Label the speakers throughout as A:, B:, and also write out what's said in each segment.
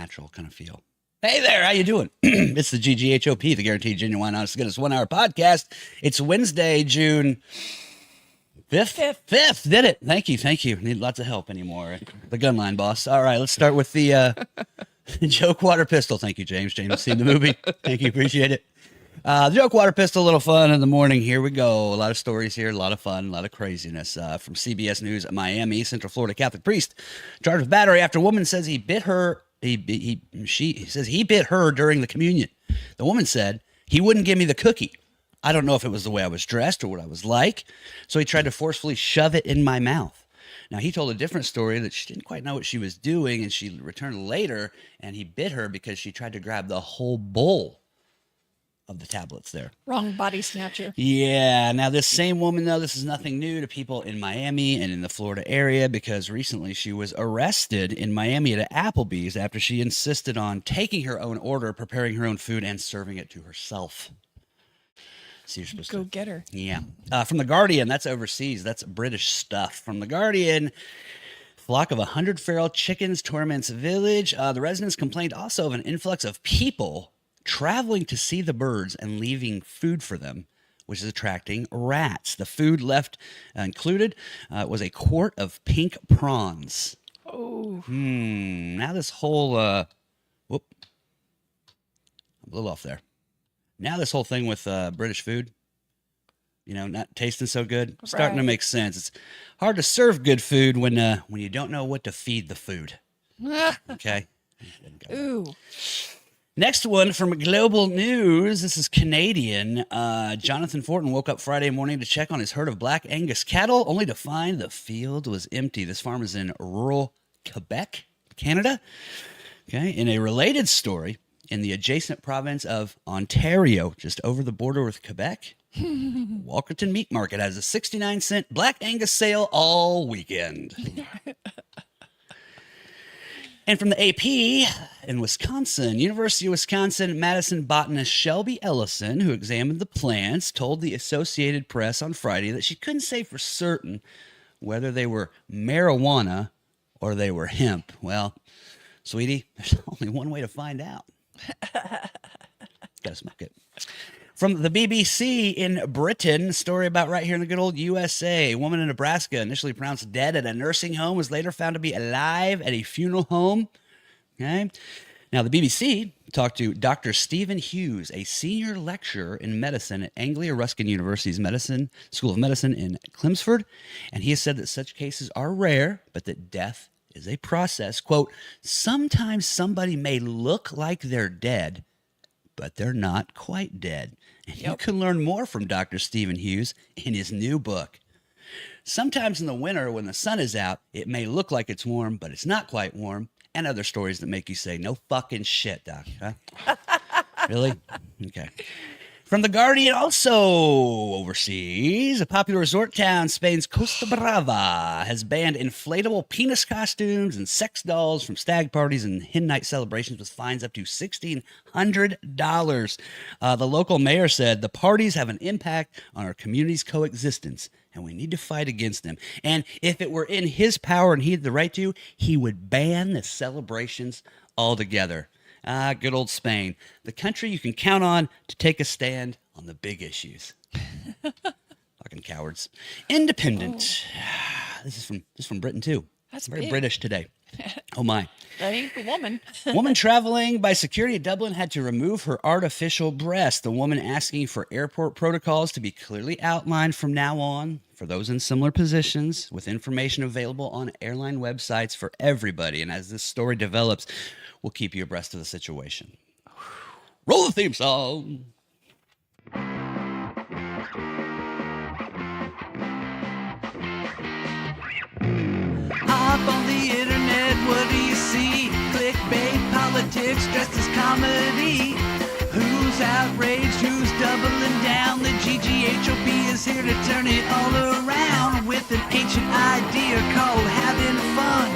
A: natural kind of feel. Hey there, how you doing? It's the GGHOP, the Guaranteed Genuine Honest to Goodness 1 hour podcast. It's Wednesday, June 5th. 5th, did it. Thank you. Need lots of help anymore. The gun line, boss. All right, let's start with the joke water pistol. Thank you, James. James, seen the movie. Thank you, appreciate it. The joke water pistol, a little fun in the morning. Here we go. A lot of stories here, a lot of fun, a lot of craziness. From CBS News, Miami, Central Florida Catholic priest charged with battery after a woman says he bit her. He says he bit her during the communion. The woman said he wouldn't give me the cookie. I don't know if it was the way I was dressed or what I was like, so he tried to forcefully shove it in my mouth. Now, he told a different story that she didn't quite know what she was doing, and she returned later, and he bit her because she tried to grab the whole bowl of the tablets there.
B: Wrong body snatcher.
A: Yeah. Now, this same woman, though, this is nothing new to people in Miami and in the Florida area, because recently she was arrested in Miami at an Applebee's after she insisted on taking her own order, preparing her own food, and serving it to herself. So you're supposed
B: Go
A: to
B: get her.
A: Yeah. From The Guardian, that's overseas. That's British stuff. From The Guardian, flock of 100 feral chickens torments village. The residents complained also of an influx of people traveling to see the birds and leaving food for them, which is attracting rats. The food left included was a quart of pink prawns.
B: Oh.
A: Now this whole, I'm a little off there. Now this whole thing with British food, not tasting so good, starting to make sense. It's hard to serve good food when you don't know what to feed the food. Okay.
B: Ooh.
A: Next one from Global News. This is Canadian. Jonathan Fortin woke up Friday morning to check on his herd of Black Angus cattle, only to find the field was empty. This farm is in rural Quebec, Canada. Okay. In a related story, in the adjacent province of Ontario, just over the border with Quebec, Walkerton Meat Market has a 69-cent Black Angus sale all weekend. And from the AP in Wisconsin, University of Wisconsin, Madison botanist Shelby Ellison, who examined the plants, told the Associated Press on Friday that she couldn't say for certain whether they were marijuana or they were hemp. Well, sweetie, there's only one way to find out. Gotta smoke it. From the BBC in Britain, story about right here in the good old USA. A woman in Nebraska, initially pronounced dead at a nursing home, was later found to be alive at a funeral home. Okay. Now, the BBC talked to Dr. Stephen Hughes, a senior lecturer in medicine at Anglia Ruskin University's School of Medicine in Chelmsford, and he has said that such cases are rare, but that death is a process. Quote, sometimes somebody may look like they're dead, but they're not quite dead. And you can learn more from Dr. Stephen Hughes in his new book. Sometimes in the winter when the sun is out, it may look like it's warm, but it's not quite warm. And other stories that make you say, no fucking shit, Doc. Huh? Really? Okay. From The Guardian, also overseas, a popular resort town, Spain's Costa Brava, has banned inflatable penis costumes and sex dolls from stag parties and hen night celebrations with fines up to $1,600. The local mayor said the parties have an impact on our community's coexistence, and we need to fight against them. And if it were in his power and he had the right to, he would ban the celebrations altogether. Good old Spain, the country you can count on to take a stand on the big issues. Fucking cowards. Independent. Oh. This is from Britain too.
B: That's
A: very
B: big.
A: British today. Oh my.
B: That ain't the woman.
A: Woman traveling by security at Dublin had to remove her artificial breast. The woman asking for airport protocols to be clearly outlined from now on for those in similar positions, with information available on airline websites for everybody. And as this story develops, we'll keep you abreast of the situation. Roll the theme song.
C: Up on the internet, what do you see? Clickbait, politics, dressed as comedy. Who's outraged? Who's doubling down? The GGHOP is here to turn it all around with an ancient idea called having fun.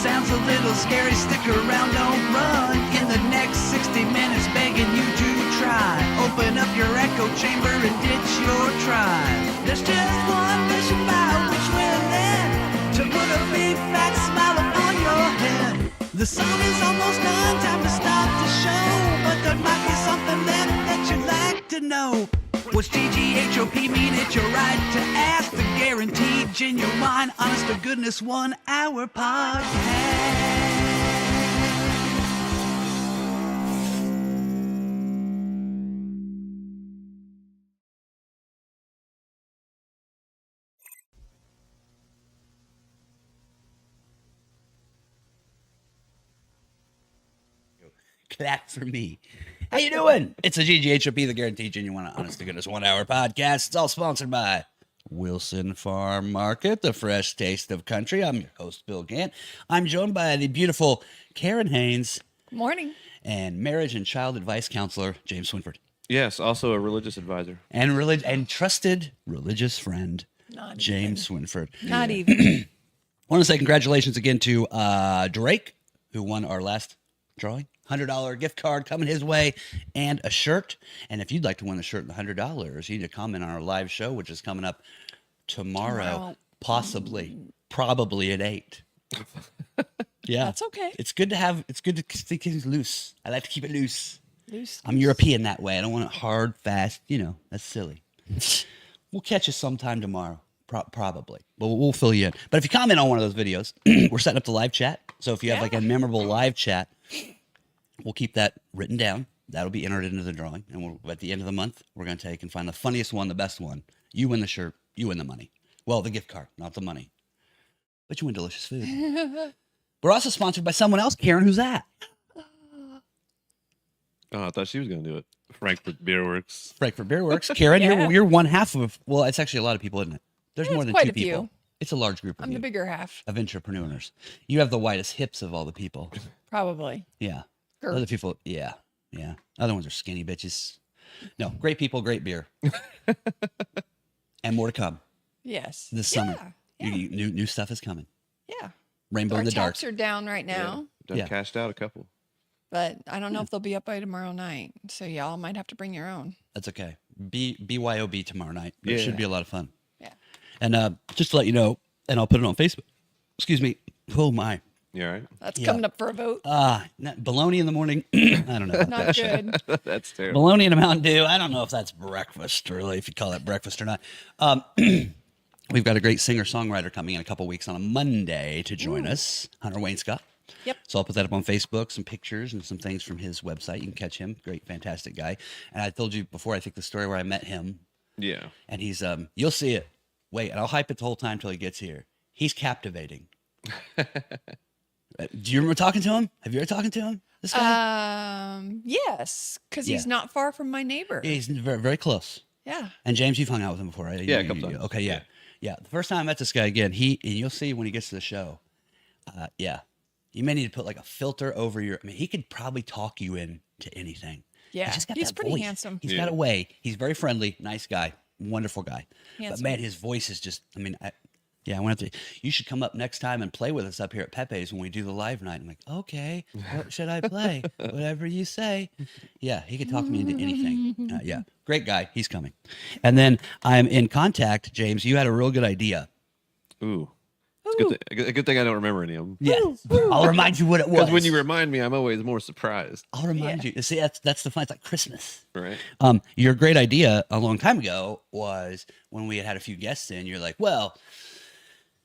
C: Sounds a little scary, stick around, don't run. In the next 60 minutes, begging you to try. Open up your echo chamber and ditch your tribe. There's just one mission by which we're led to put a big fat smile upon your head. The song is almost done. What's GGHOP mean? It's your right to ask the guaranteed, genuine, honest to goodness 1 hour podcast.
A: Clap for me. How you doing? It's a GGHOP, the Guaranteed Genuine Honest to Goodness 1 hour podcast. It's all sponsored by Wilson Farm Market, the fresh taste of country. I'm your host, Bill Gant. I'm joined by the beautiful Karen Haynes
B: Morning.
A: and marriage and child advice counselor James Swinford.
D: Yes, also a religious advisor.
A: And trusted religious friend
B: Not
A: James Swinford.
B: Not even.
A: I want to say congratulations again to Drake, who won our last drawing. $100 gift card coming his way and a shirt. And if you'd like to win the shirt and the $100, you need to comment on our live show, which is coming up tomorrow. Possibly, probably at 8. Yeah,
B: That's okay.
A: It's good to keep things loose. I like to keep it loose.
B: Loose.
A: I'm European that way. I don't want it hard, fast. That's silly. We'll catch you sometime tomorrow, probably. But we'll fill you in. But if you comment on one of those videos, we're setting up the live chat. So if you have like a memorable live chat, we'll keep that written down. That'll be entered into the drawing. And at the end of the month, we're going to take and find the funniest one, the best one. You win the shirt. You win the money. Well, the gift card, not the money. But you win delicious food. We're also sponsored by someone else. Karen, who's that?
D: Oh, I thought she was going to do it. Frankfurt Beer Works.
A: Frankfurt Beer Works. Karen,
B: Yeah.
A: you're one half of, well, it's actually a lot of people, isn't it? There's
B: Yeah,
A: more
B: it's
A: than
B: quite
A: 2
B: a few.
A: people. It's a large group of
B: I'm
A: you,
B: the bigger half,
A: of entrepreneurs. You have the widest hips of all the people.
B: probably.
A: Yeah.
B: Girth.
A: Other people, yeah. Other ones are skinny bitches. No, great people, great beer. And more to come
B: Yes.
A: this summer.
B: Yeah.
A: New stuff is coming.
B: Yeah.
A: Rainbow
B: Our
A: in the dark.
B: taps are down right now,
D: Done
A: Yeah.
D: cashed out a couple.
B: but I don't know if they'll be up by tomorrow night. So y'all might have to bring your own.
A: That's okay. BYOB tomorrow night. It should
D: Yeah.
A: be a lot of fun.
B: Yeah.
A: And just to let you know, and I'll put it on Facebook. Excuse me. Oh my.
D: You all right?
B: That's
A: Yeah.
B: coming up for a vote.
A: Bologna in the morning. I don't know.
B: Not good.
D: That's terrible.
A: Bologna and a Mountain Dew. I don't know if that's breakfast, really, if you call it breakfast or not. We've got a great singer-songwriter coming in a couple weeks on a Monday to join us, Hunter Wayne Scott.
B: Yep.
A: So I'll put that up on Facebook, some pictures and some things from his website. You can catch him. Great, fantastic guy. And I told you before, I think the story where I met him,
D: Yeah.
A: and he's, you'll see it. Wait, and I'll hype it the whole time till he gets here. He's captivating. Do you remember talking to him? Have you ever talked to him? This guy?
B: Yes, because he's
A: Yeah.
B: not far from my neighbor.
A: He's very, very close.
B: Yeah.
A: And James, you've hung out with him before, right?
D: Yeah, a couple times.
A: Okay, yeah. The first time I met this guy again, and you'll see when he gets to the show. You may need to put like a filter over your. I mean, he could probably talk you into anything.
B: Yeah.
A: He's just got
B: He's
A: that
B: pretty
A: voice.
B: handsome.
A: He's
D: Yeah.
A: got a way. He's very friendly, nice guy, wonderful guy. But
B: Handsome.
A: man, his voice is just. I mean, I went up to. You should come up next time and play with us up here at Pepe's when we do the live night. I'm like, okay, what should I play? Whatever you say. Yeah, he could talk me into anything. Yeah, great guy. He's coming. And then I'm in contact, James. You had a real good idea.
D: Ooh. It's a good thing I don't remember any of them.
A: Yeah, I'll remind you what it was.
D: Because when you remind me, I'm always more surprised.
A: I'll remind you. See, that's the fun. It's like Christmas.
D: Right?
A: Your great idea a long time ago was when we had a few guests in. You're like, well,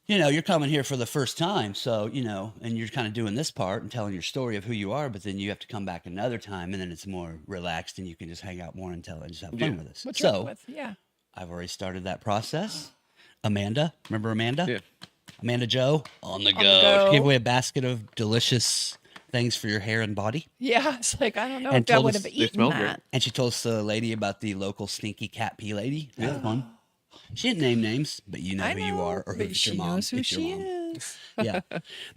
A: you're coming here for the first time, so and you're kind of doing this part and telling your story of who you are, but then you have to come back another time, and then it's more relaxed, and you can just hang out more and just have fun with us.
B: What's wrong
A: So
B: with? Yeah.
A: I've already started that process. Amanda, remember Amanda?
D: Yeah.
A: Amanda Joe on the
B: the
A: go.
B: go.
A: She gave away a basket of delicious things for your hair and body.
B: Yeah. It's like, I don't know
A: And
B: if I
A: told
B: would
A: us
B: have
A: they
B: eaten
D: smell great.
B: that.
A: And she told us the lady about the local stinky cat pee lady. That's fun. She didn't name names, but you know
B: I
A: who you
B: know,
A: are, or who
B: but
A: it's
B: she
A: your mom.
B: knows who
A: it's your
B: she
A: mom.
B: is.
A: Yeah,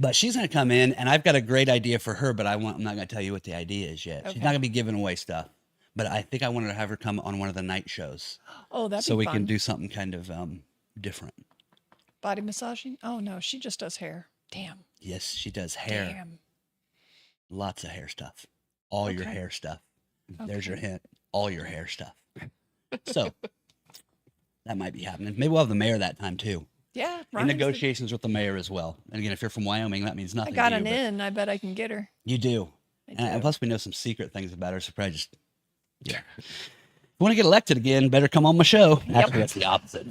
A: but she's gonna come in, and I've got a great idea for her. But I'm not gonna tell you what the idea is yet. She's
B: Okay.
A: not gonna be giving away stuff. But I think I wanted to have her come on one of the night shows,
B: Oh, that'd
A: so
B: be
A: we
B: fun.
A: can do something kind of different.
B: Body massaging? Oh, no. She just does hair. Damn.
A: Yes, she does hair.
B: Damn.
A: Lots of hair stuff. All your
B: Okay.
A: hair stuff. There's your hint. All your hair stuff. So that might be happening. Maybe we'll have the mayor that time too.
B: Yeah.
A: In
B: Ryan's the-
A: negotiations with the mayor as well. And again, if you're from Wyoming, that means
B: I
A: nothing
B: got
A: to you.
B: an
A: but
B: in. I bet I can get her.
A: You do.
B: I
A: And
B: do.
A: plus, we know some secret things about her. So probably just, yeah. you want to get elected again, better come on my show. Actually, that's the opposite.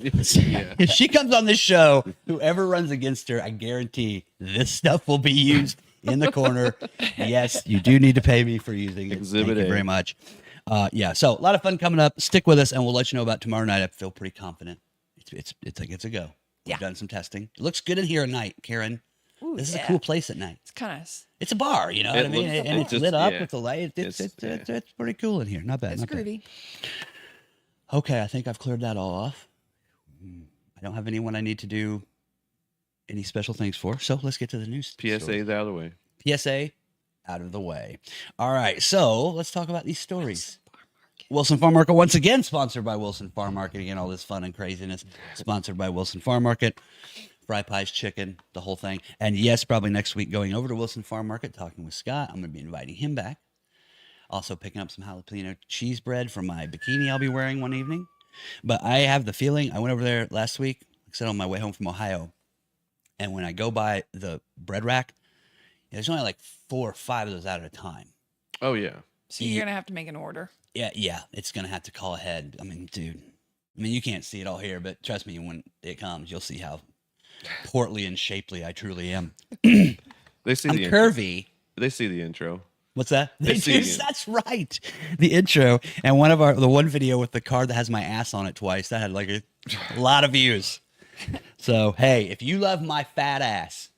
A: If she comes on this show, whoever runs against her, I guarantee this stuff will be used in the corner. Yes, you do need to pay me for using it.
D: Exhibit
A: Thank you
D: A.
A: very much. Yeah, so a lot of fun coming up. Stick with us, and we'll let you know about tomorrow night. I feel pretty confident. It's a go. We've done some testing. It looks good in here at night, Karen.
B: Ooh,
A: This is a cool place at night.
B: It's kind of.
A: It's a bar, you know what I mean?
D: looks-
A: And
D: it
A: it's
D: just-
A: lit up
D: yeah.
A: with the light. It's pretty cool in here. Not bad.
B: It's
A: not bad.
B: groovy.
A: Okay, I think I've cleared that all off. I don't have anyone I need to do any special things for. So let's get to the news.
D: PSA's out of the way.
A: PSA out of the way. All right, so let's talk about these stories. Wilson Farm Market, once again, sponsored by Wilson Farm Market. Again, all this fun and craziness, sponsored by Wilson Farm Market. Fry pies, chicken, the whole thing. And yes, probably next week going over to Wilson Farm Market, talking with Scott. I'm going to be inviting him back. Also picking up some jalapeno cheese bread for my bikini I'll be wearing one evening. But I have the feeling, I went over there last week, like I said, on my way home from Ohio. And when I go by the bread rack, there's only like 4 or 5 of those out at a time.
D: Oh yeah.
B: So you're gonna have to make an order.
A: Yeah, it's gonna have to call ahead. I mean, dude, you can't see it all here, but trust me, when it comes, you'll see how portly and shapely I truly am.
D: They see
A: I'm
D: the intro.
A: curvy.
D: They see the intro.
A: What's that?
D: They see you.
A: That's right. The intro and the one video with the card that has my ass on it twice. That had like a lot of views. So hey, if you love my fat ass,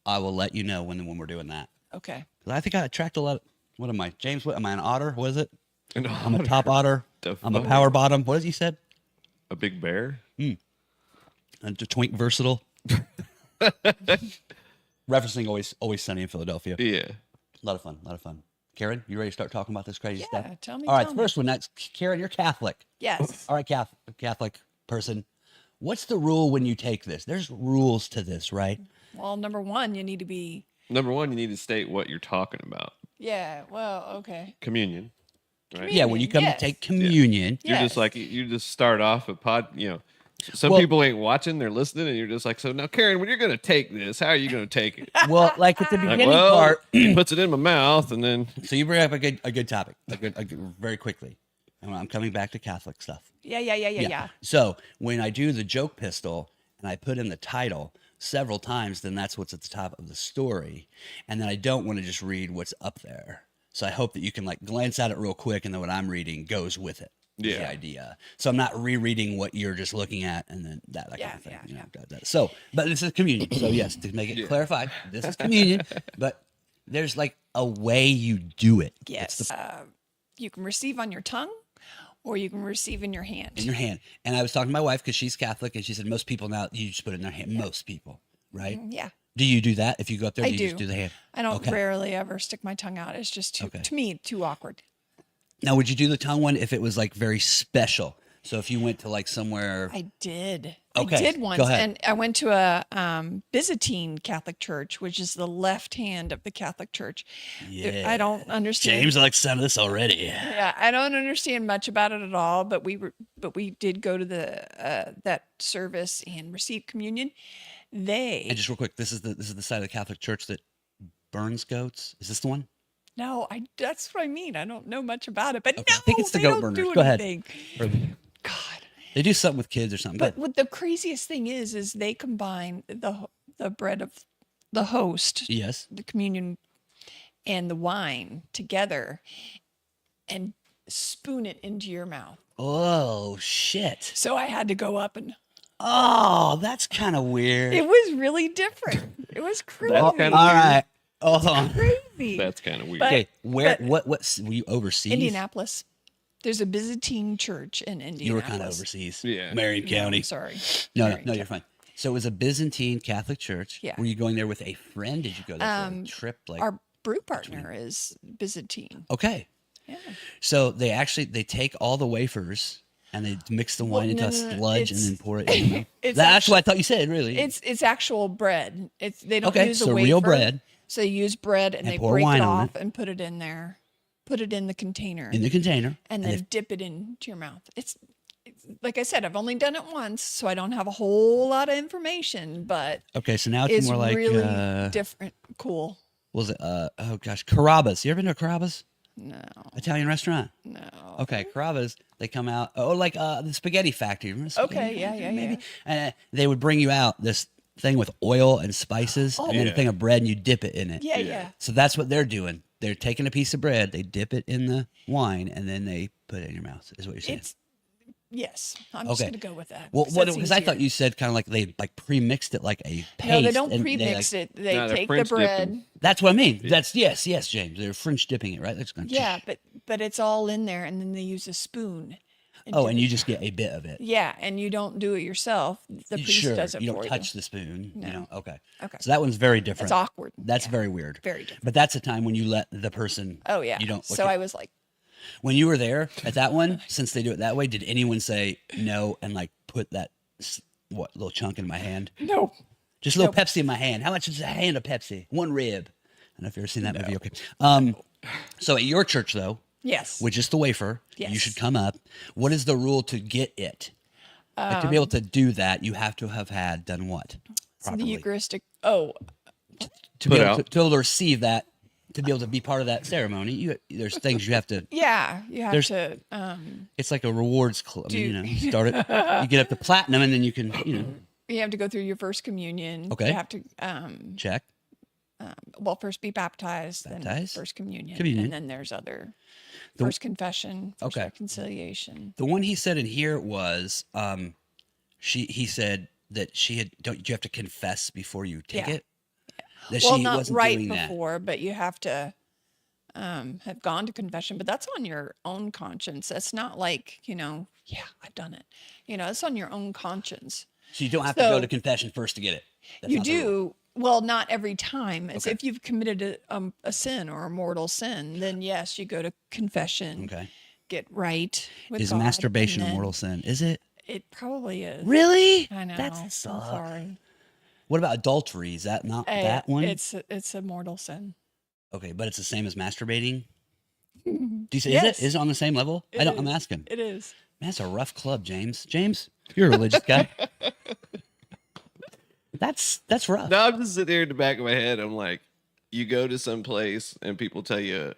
A: I will let you know when we're doing that.
B: Okay.
A: 'Cause I think I attract a lot of. What am I, James? What am I, an otter? What is it?
D: An
A: I'm a
D: otter.
A: top otter.
D: The
A: I'm a
D: fuck?
A: power bottom. What has he said?
D: A big bear.
A: A twink versatile. Referencing always sunny in Philadelphia.
D: Yeah.
A: A lot of fun. Karen, you ready to start talking about this crazy stuff?
B: Yeah. Tell me.
A: All right,
B: tell
A: the
B: me.
A: first one next. Karen, you're Catholic.
B: Yes.
A: All right, Catholic person. What's the rule when you take this? There's rules to this, right?
B: Well, number one, you need to be.
D: Number one, you need to state what you're talking about.
B: Yeah. Well. Okay.
D: Communion. Right.
A: Yeah, when you come
B: Yes.
A: to take communion.
D: You're just
B: Yes.
D: like you just start off a pod. Some
A: Well-
D: people ain't watching; they're listening, and you're just like, so now, Karen, when you're gonna take this, how are you gonna take it?
A: Well, like at the
D: Like,
A: beginning
D: well,
A: part.
D: he puts it in my mouth, and then
A: So you bring up a good topic, a good very quickly. And I'm coming back to Catholic stuff.
B: Yeah.
A: So when I do the joke pistol and I put in the title several times, then that's what's at the top of the story. And then I don't want to just read what's up there. So I hope that you can like glance at it real quick and then what I'm reading goes with it. Is the
D: Yeah.
A: idea. So I'm not rereading what you're just looking at and then that kind of thing.
B: Yeah,
A: you know, that. So, but this is communion. So yes, to make it clarified, this is communion, but there's like a way you do it. It's
B: Yes.
A: the
B: You can receive on your tongue, or you can receive in your hand.
A: in your hand. And I was talking to my wife because she's Catholic, and she said most people now you just put it in their hand. Most people, right?
B: Yeah.
A: Do you do that if you go up there?
B: I
A: do you just
B: do.
A: do the hand?
B: I don't
A: Okay.
B: rarely ever stick my tongue out. It's just
A: Okay.
B: to me too awkward.
A: Now, would you do the tongue one if it was like very special? So if you went to like somewhere,
B: I did.
A: Okay,
B: I did
A: go
B: once,
A: ahead.
B: and I went to a Byzantine Catholic church, which is the left hand of the Catholic Church.
A: yeah,
B: I don't understand.
A: James, I like the sound of this already.
B: Yeah, I don't understand much about it at all. But we did go to the that service and receive communion.
A: And just real quick, this is the side of the Catholic Church that burns goats. Is this the one?
B: No, that's what I mean. I don't know much about it, but
A: Okay,
B: no,
A: I think it's the
B: they
A: goat
B: don't
A: burners.
B: do
A: Go ahead.
B: anything.
A: Or
B: God.
A: they do something with kids or something.
B: But
A: But
B: what the craziest thing is they combine the bread of the host,
A: yes,
B: the communion, and the wine together, and spoon it into your mouth.
A: oh shit!
B: So I had to go up, and
A: Oh, that's kind of weird.
B: it was really different. It was crazy.
D: That's
A: All
D: kinda
A: right, hold on.
B: Crazy.
D: that's kind of weird.
B: But-
A: Okay, where?
B: but-
A: What? Were you overseas?
B: Indianapolis. There's a Byzantine church in Indianapolis.
A: You were kind of overseas.
D: Yeah.
A: Marion
B: No,
A: County.
B: I'm sorry.
A: No,
B: Marion
A: you're
B: County.
A: fine. So it was a Byzantine Catholic church.
B: Yeah.
A: Were you going there with a friend? Did you go there for a trip? Like,
B: Our brew partner is Byzantine.
A: okay.
B: Yeah.
A: So they take all the wafers and they mix the wine into a
B: no,
A: sludge and
B: it's-
A: then pour it in.
B: it's
A: That's what I thought you said, really.
B: It's actual bread. They don't
A: Okay,
B: use a
A: so
B: wafer.
A: real bread.
B: So they use bread and
A: And
B: they
A: pour
B: break
A: wine
B: it
A: on
B: off and put it in there. Put it in the container
A: in the container.
B: and
A: they-
B: then dip it into your mouth. It's like I said, I've only done it once, so I don't have a whole lot of information, but
A: okay, so now it's
B: it's
A: more like,
B: really different. Cool.
A: was it, oh gosh, Carrabba's. You ever been to Carrabba's?
B: No,
A: Italian restaurant?
B: no.
A: Okay, Carrabba's. They come out, like the spaghetti factory. Remember the
B: Okay,
A: spaghetti
B: yeah,
A: factory,
B: yeah,
A: maybe? And they would bring you out this thing with oil and spices, and then a
D: Yeah.
A: thing of bread, and you dip it in it.
B: Yeah, yeah.
A: So that's what they're doing. They're taking a piece of bread, they dip it in the wine, and then they put it in your mouth. Is what you're saying?
B: It's yes. I'm just
A: Okay.
B: gonna go with that.
A: Well,
B: that's
A: because I thought
B: easier.
A: you said kind of like they like pre-mixed it like a paste.
B: No, they don't
A: and
B: pre-mix
A: like-
B: it. They
D: No, they're
B: take the
D: French
B: bread.
D: dipping.
A: That's what I mean. That's yes, James. They're French dipping it, right? That's going.
B: Yeah, but it's all in there, and then they use a spoon.
A: Oh,
B: dip
A: and
B: it.
A: you just get a bit of it.
B: Yeah, and you don't do it yourself. The priest
A: Sure,
B: does it
A: you
B: for
A: don't touch the spoon. You
B: No.
A: know, okay.
B: Okay.
A: So that one's very different.
B: It's awkward.
A: That's
B: Yeah.
A: very weird.
B: Very different.
A: But that's a time when you let the person.
B: Oh yeah.
A: You don't.
B: So I was like,
A: when you were there at that one, since they do it that way, did anyone say no and like put that little chunk in my hand?
B: no.
A: Just a little
B: Nope.
A: Pepsi in my hand. How much is a hand of Pepsi? One rib. I don't know if you've ever seen that movie. Okay. So at your church though,
B: Yes.
A: with just the wafer, you
B: Yes.
A: should come up. What is the rule to get it? Like to be able to do that, you have to have had done what?
B: So the
A: Properly.
B: Eucharistic. Oh,
A: To be
D: Put
A: able
D: out.
A: to be able to receive that, to be able to be part of that ceremony, there's things you have to.
B: yeah. You have
A: There's-
B: to.
A: It's like a rewards club. I mean,
B: Do-
A: you start it, you get up to platinum, and then you can,
B: You have to go through your first communion.
A: Okay.
B: You have to.
A: check.
B: Well, first be baptized, then
A: Baptized?
B: first communion,
A: Communion.
B: and then there's other. First confession. First
A: Okay.
B: reconciliation.
A: The one he said in here was, he said that she had. Don't you have to confess before you take
B: Yeah.
A: it? That
B: Well,
A: she
B: not
A: wasn't
B: right
A: doing that.
B: before, but you have to have gone to confession. But that's on your own conscience. That's not like yeah, I've done it. It's on your own conscience.
A: So you don't have to go
B: So-
A: to confession first to get it. That's
B: You
A: not the rule.
B: do. Well, not every time. It's
A: Okay.
B: if you've committed a sin or a mortal sin, then yes, you go to confession.
A: Okay.
B: Get right with
A: Is
B: God,
A: masturbation a
B: and then
A: mortal sin? Is it?
B: It probably is.
A: Really?
B: I know.
A: That's
B: I'm
A: sucks.
B: sorry.
A: What about adultery? Is that not that one?
B: It's a mortal sin.
A: Okay, but it's the same as masturbating. Do you say
B: Yes.
A: is it on the same level?
B: It
A: I'm
B: is.
A: asking.
B: It is.
A: Man, that's a rough club, James. James, you're a religious guy. That's rough.
D: No, I'm just sitting there in the back of my head. I'm like, you go to some place and people tell you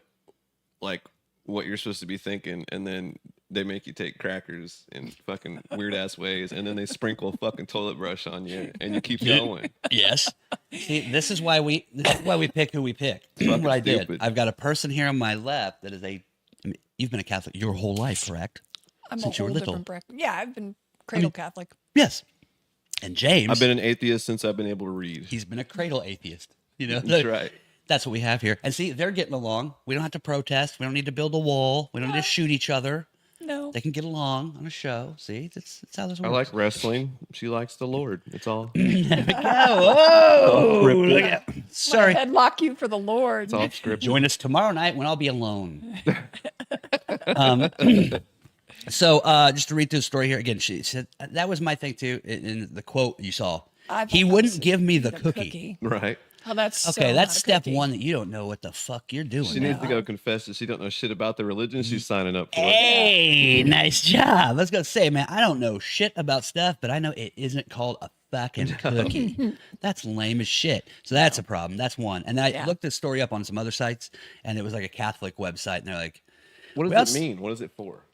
D: like what you're supposed to be thinking, and then they make you take crackers in fucking weird ass ways, and then they sprinkle fucking toilet brush on you, and you keep going.
A: Yes. See, this is why we pick who we pick. What I did.
D: stupid.
A: I've got a person here on my left that is you've been a Catholic your whole life, correct?
B: I'm
A: Since
B: a
A: you were
B: whole
A: little.
B: different bracket. Yeah, I've been cradle Catholic.
A: Yes. And James,
D: I've been an atheist since I've been able to read.
A: he's been a cradle atheist.
D: That's right.
A: That's what we have here. And see, they're getting along. We don't have to protest. We don't need to build a wall. We don't need to shoot each other.
B: No.
A: They can get along on a show. See, that's how this
D: I
A: works.
D: like wrestling. She likes the Lord. It's all.
A: Oh, look at sorry.
B: Headlock you for the Lord.
D: It's all scripted.
A: Join us tomorrow night when I'll be alone. So just to read through the story here again, she said that was my thing too. In the quote you saw,
B: I thought
A: he
B: that
A: wouldn't
B: was
A: give me the
B: the
A: cookie.
D: Right.
B: Oh, that's
A: Okay,
B: so
A: that's
B: not a
A: step
B: cookie.
A: one that you don't know what the fuck you're doing.
D: She needs to go confess that she don't know shit about the religion she's signing up for.
A: Hey, nice job. I was gonna say, man, I don't know shit about stuff, but I know it isn't called a fucking cookie. That's lame as shit. So that's a problem. That's one. And I
B: Yeah.
A: looked this story up on some other sites, and it was like a Catholic website, and they're like,
D: What
A: Well,
D: does it mean? What is it for?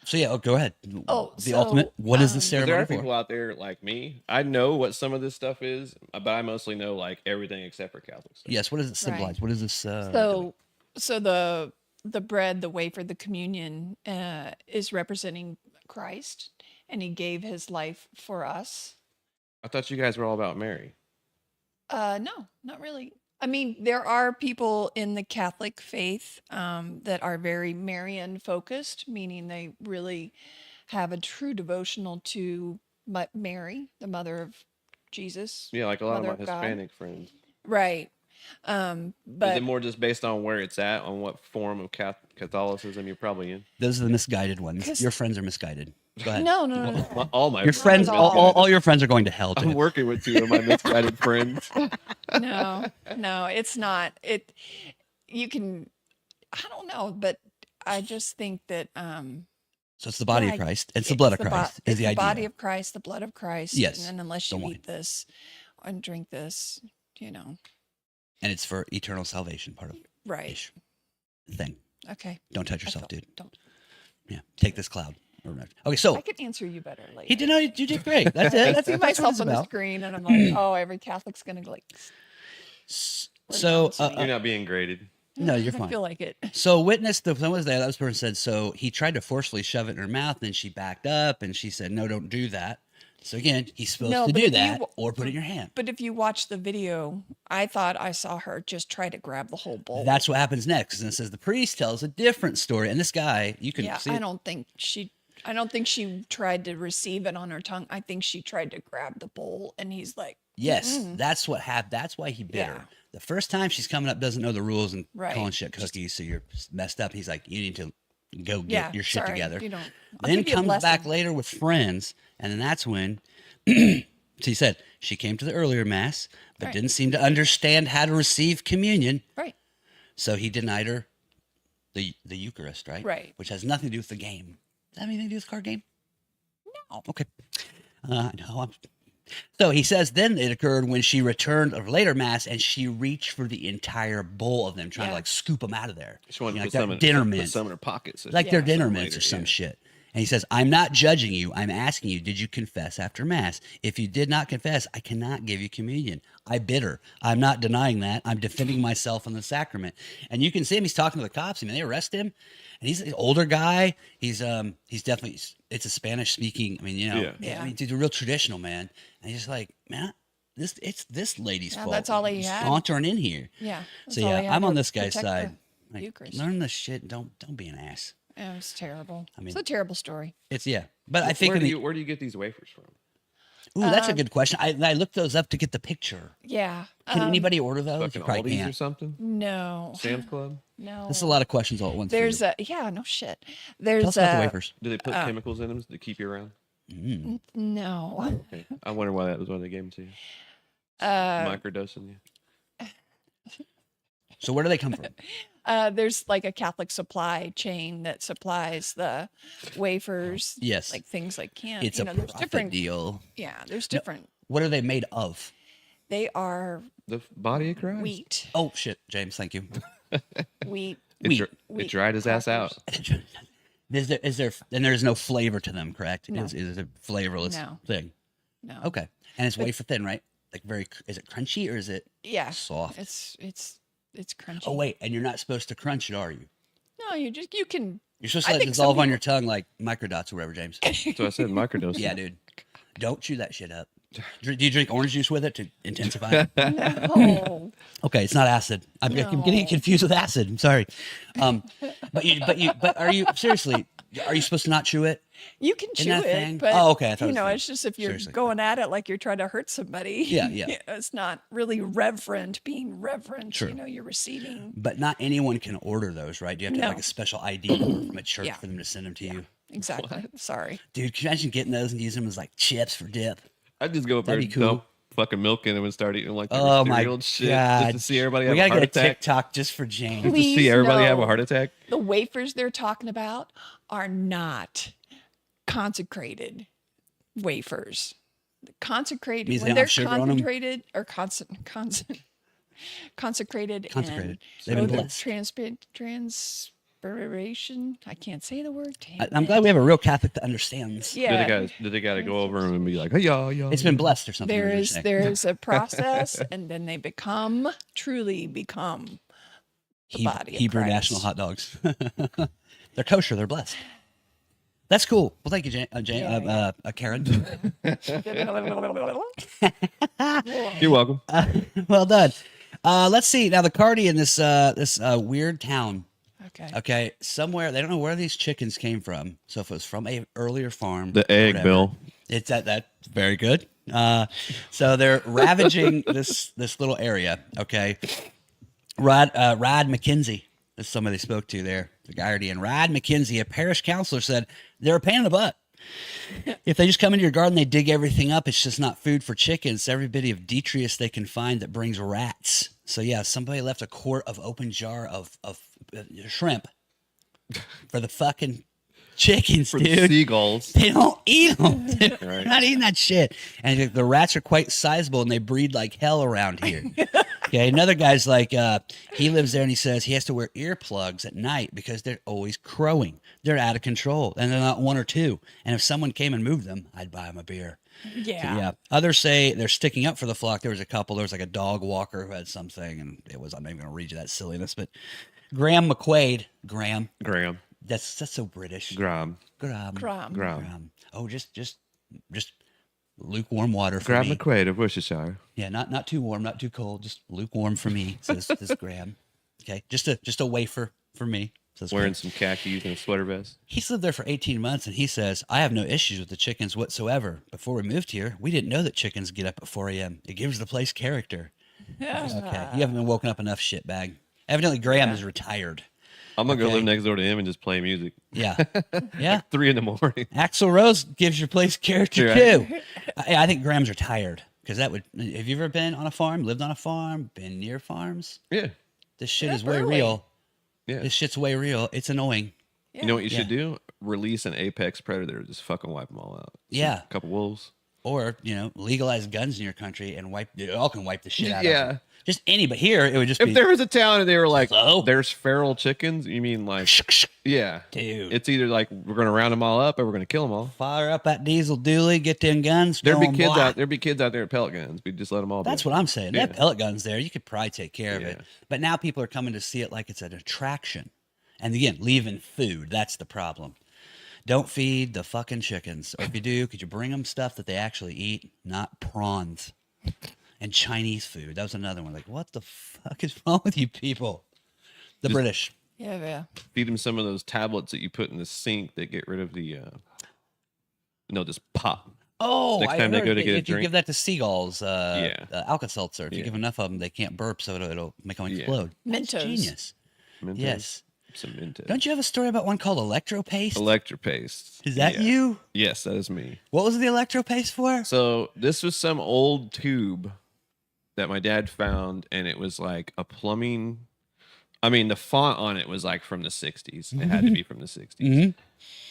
A: so yeah, go ahead.
B: Oh,
A: the
B: so,
A: ultimate. What is the
D: 'Cause there
A: ceremony
D: are
A: for?
D: people out there like me. I know what some of this stuff is, but I mostly know like everything except for Catholic stuff.
A: Yes. What does it symbolize?
B: Right.
A: What is this?
B: So the bread, the wafer, the communion is representing Christ, and He gave His life for us.
D: I thought you guys were all about Mary.
B: No, not really. I mean, there are people in the Catholic faith that are very Marian focused, meaning they really have a true devotional to Mary, the mother of Jesus.
D: Yeah, like a lot of
B: Mother
D: my
B: of God.
D: Hispanic friends.
B: Right.
D: Is
B: But
D: it more just based on where it's at, on what form of Catholicism you're probably in?
A: those are the misguided ones.
B: 'Cause-
A: Your friends are misguided. Go ahead.
B: no, no, no, no.
D: All my
A: Your friends,
B: at
A: all your friends are going to hell.
D: I'm
A: James.
D: working with two of my misguided friends.
B: No, no, it's not. You can, I don't know, but I just think that,
A: So it's the body
B: yeah,
A: of Christ. It's the blood of
B: bo-
A: Christ. Is
B: it's
A: the
B: the
A: idea.
B: body of Christ, the blood of Christ.
A: Yes,
B: And then unless
A: the
B: you
A: wine.
B: eat this and drink this,
A: And it's for eternal salvation, part of
B: right.
A: ish thing.
B: Okay.
A: Don't touch
B: I
A: yourself,
B: felt-
A: dude.
B: Don't.
A: Yeah. Take this cloud. Okay, so
B: I could answer you better later.
A: he did know you did great. That's it.
B: I see
A: That's what
B: myself
A: it's
B: on the
A: about.
B: screen, and I'm like, oh, every Catholic's gonna like.
A: So
D: You're not being graded.
A: no, you're
B: I
A: fine.
B: feel like it.
A: So witness the someone was there. That was the person said. So he tried to forcefully shove it in her mouth, and then she backed up, and she said, "No, don't do that." So again, he's supposed
B: No,
A: to
B: but
A: do
B: if you
A: that,
B: wa-
A: or put it in your hand.
B: But if you watch the video, I thought I saw her just try to grab the whole bowl.
A: That's what happens next. And it says the priest tells a different story, and this guy, you can
B: yeah.
A: see.
B: I
A: it.
B: don't think she tried to receive it on her tongue. I think she tried to grab the bowl, and he's like,
A: Yes, that's what happened. That's why he bit her.
B: Yeah.
A: The first time she's coming up, doesn't know the rules and
B: Right.
A: calling shit cookies, so you're messed up. He's like, you need to go get
B: yeah,
A: your shit
B: sorry,
A: together.
B: You don't. I'll
A: Then
B: give you a
A: comes back
B: lesson.
A: later with friends, and then that's when she said she came to the earlier mass, but
B: Right.
A: didn't seem to understand how to receive communion,
B: Right.
A: so he denied her the Eucharist, right?
B: Right.
A: Which has nothing to do with the game. Does that have anything to do with the card game?
B: No.
A: Okay. No. So he says then it occurred when she returned of later mass and she reached for the entire bowl of them, trying to
B: Yeah.
A: like scoop them out of there.
D: She wanted to
A: like
D: put
A: their
D: some in,
A: dinner
D: put
A: mints.
D: some in her pockets.
A: Like their
B: Yeah.
A: dinner
D: Some
A: mints or
D: later,
A: some
D: yeah.
A: shit. And he says, I'm not judging you. I'm asking you, did you confess after mass? If you did not confess, I cannot give you communion. I bid her. I'm not denying that. I'm defending myself in the sacrament. And you can see him. He's talking to the cops. I mean, they arrest him. And he's an older guy. He's definitely, it's a Spanish speaking. I mean, you know,
B: Yeah.
A: I mean, he's a real traditional man. And he's just like, man, it's this lady's
B: Yeah,
A: fault.
B: that's all he
A: He's
B: had.
A: sauntering in here.
B: Yeah. that's
A: So
B: all he
A: yeah,
B: had
A: I'm
B: to
A: on this guy's
B: protect the
A: side. Like,
B: Eucharist.
A: learn this shit. Don't be an ass.
B: It was terrible.
A: I mean-
B: It's a terrible story.
A: It's but I think
D: Where
A: in
D: do,
A: the,
D: where do you get these wafers from?
A: ooh, that's a good question. I looked those up to get the picture.
B: Yeah.
A: Can anybody order those?
D: Fucking
A: You probably
D: Aldi's or
A: can't.
D: something?
B: No.
D: Sam's Club?
B: No.
A: That's a lot of questions all at once.
B: There's
A: for
B: no shit.
A: you.
B: There's
A: Tell us about the wafers.
D: Do they put chemicals in them to keep you around?
B: no.
D: Okay. I wonder why that was why they gave them to you. Microdosing you.
A: So where do they come from?
B: There's like a Catholic supply chain that supplies the wafers.
A: Yes.
B: Like things like candy.
A: It's a
B: there's
A: profit
B: different.
A: deal.
B: Yeah, there's different.
A: What are they made of?
B: They are
D: The body of Christ?
B: wheat.
A: Oh shit, James, thank you.
B: Wheat.
D: It,
A: Wheat.
D: dr-
B: Wheat
D: it dried his ass out.
B: crackers.
A: Is there and there's no flavor to them, correct?
B: No.
A: Is it a flavorless
B: No.
A: thing?
B: No.
A: Okay. And it's wafer thin, right? Like is it crunchy or is it
B: Yeah.
A: soft?
B: It's crunchy.
A: Oh wait, and you're not supposed to crunch it, are you?
B: No, you can.
A: You're supposed
B: I
A: to let it
B: think some
A: dissolve on
B: people-
A: your tongue like microdots or whatever, James.
D: So I said microdosing.
A: Yeah, dude. Don't chew that shit up. Do you drink orange juice with it to intensify it?
B: No.
A: Okay, it's not acid. I'm getting
B: No.
A: confused with acid. I'm sorry. But are you seriously? Are you supposed to not chew it?
B: You can
A: Isn't
B: chew
A: that a
B: it,
A: thing?
B: but
A: Oh, okay, I thought it was a thing.
B: it's just if you're
A: Seriously.
B: going at it like you're trying to hurt somebody.
A: Yeah, yeah.
B: It's not really reverent. Being reverent,
A: True.
B: you're receiving.
A: But not anyone can order those, right? Do you have to have
B: No.
A: like a special ID number from a church
B: Yeah.
A: for them to send them to you?
B: Exactly. Sorry.
A: Dude, can you imagine getting those and using them as like chips for dip?
D: I'd just go up there
A: That'd
D: and
A: be cool.
D: dump fucking milk in them and start eating like
A: Oh my
D: cereal and shit
A: god!
D: just to see everybody
A: we
D: have a
A: gotta
D: heart
A: get a
D: attack.
A: TikTok just for James.
D: Just to
B: Please,
D: see everybody have a
B: no.
D: heart attack.
B: The wafers they're talking about are not consecrated wafers. Consecrated
A: Means they
B: when
A: don't
B: they're
A: have sugar on 'em?
B: concentrated or consecrated.
A: Consecrated.
B: And
A: They've been
B: so the
A: blessed.
B: transpiration. I can't say the word. Damn
A: I'm
B: it.
A: glad we have a real Catholic that understands.
B: Yeah.
D: Did they gotta go over them and be like, hey y'all.
A: It's been blessed or something.
B: There
A: we're gonna
B: is
A: say.
B: there is a process, and then they truly become the body of
A: Hebrew
B: Christ.
A: national hot dogs. They're kosher. They're blessed. That's cool. Well, thank you, Karen.
D: You're welcome.
A: Well done. Let's see now the Cardi in this weird town.
B: Okay.
A: Okay, somewhere they don't know where these chickens came from. So if it was from a earlier farm,
D: The egg
A: whatever,
D: bill.
A: It's that's very good. So they're ravaging this little area. Okay, Rod McKenzie is somebody they spoke to there. The Guardian. Rod McKenzie, a parish counselor, said they're a pain in the butt. If they just come into your garden, they dig everything up. It's just not food for chickens. Every bit of detritus they can find that brings rats. So yeah, somebody left a quart of open jar of shrimp for the fucking chickens,
D: For
A: dude.
D: the seagulls.
A: They don't eat them. Dude.
D: Right.
A: They're not eating that shit. And the rats are quite sizable, and they breed like hell around here. Okay, another guy's like, he lives there and he says he has to wear earplugs at night because they're always crowing. They're out of control and they're not one or two. And if someone came and moved them, I'd buy them a beer.
B: Yeah.
A: Yeah. Others say they're sticking up for the flock. There was a couple. There was like a dog walker who had something, and it was, I'm not even going to read you that silliness, but Graham McQuaid, Graham, that's so British.
D: Graham.
B: Crom.
A: Oh, just lukewarm water for
D: Graham
A: me.
D: McQuaid of Worcestershire.
A: Yeah, not too warm, not too cold, just lukewarm for me, says this Graham. Okay, just a wafer for me, says
D: Wearing
A: Graham.
D: some khakis and a sweater vest.
A: He's lived there for 18 months, and he says, I have no issues with the chickens whatsoever. Before we moved here, we didn't know that chickens get up at 4 a.m. It gives the place character. Okay, you haven't been woken up enough, shitbag. Evidently, Graham is retired.
D: I'm gonna go
A: Okay.
D: live next door to him and just play music.
A: Yeah, yeah.
D: 3 a.m.
A: Axl Rose gives your place character
D: Right.
A: too. I think Graham's retired because that would. Have you ever been on a farm, lived on a farm, been near farms?
D: Yeah.
A: This shit
B: Yeah,
A: is way
B: early.
A: real.
D: Yeah.
A: This shit's way real. It's annoying.
D: You know what you
A: Yeah.
D: should do? Release an apex predator. Just fucking wipe them all out.
A: Yeah.
D: A couple wolves.
A: Or, legalize guns in your country and y'all can wipe the shit out of
D: Yeah.
A: them. Just any, but here it would just
D: If
A: be.
D: there was a town and they were like,
A: So?
D: there's feral chickens, you mean like, yeah.
A: Dude.
D: It's either like we're going to round them all up or we're going to kill them all.
A: Fire up that diesel dually, get them guns.
D: There'd
A: going
D: be kids
A: blah.
D: out there with pellet guns. We'd just let them all
A: That's
D: do it.
A: what I'm saying. They have
D: Yeah.
A: pellet guns there. You could probably take care of it.
D: Yeah.
A: But now people are coming to see it like it's an attraction. And again, leaving food. That's the problem. Don't feed the fucking chickens. Or if you do, could you bring them stuff that they actually eat, not prawns and Chinese food? That was another one. Like, what the fuck is wrong with you people? The British.
B: Yeah.
D: Feed them some of those tablets that you put in the sink that get rid of the, just pop.
A: Oh,
D: Next
A: I
D: time they
A: heard
D: go to get a
A: if you
D: drink.
A: give that to seagulls,
D: Yeah.
A: Alka-Seltzer. If you
D: Yeah.
A: give enough of them, they can't burp, so it'll make them
D: Yeah.
A: explode. That's
B: Mentos.
A: genius.
D: Mentos.
A: Yes.
D: Some Mentos.
A: Don't you have a story about one called electropaste?
D: Electropaste.
A: Is that
D: Yeah.
A: you?
D: Yes, that is me.
A: What was the electropaste for?
D: So this was some old tube that my dad found, and it was like a plumbing. I mean, the font on it was like from the 60s. It had to be from the 60s.
A: Mhm.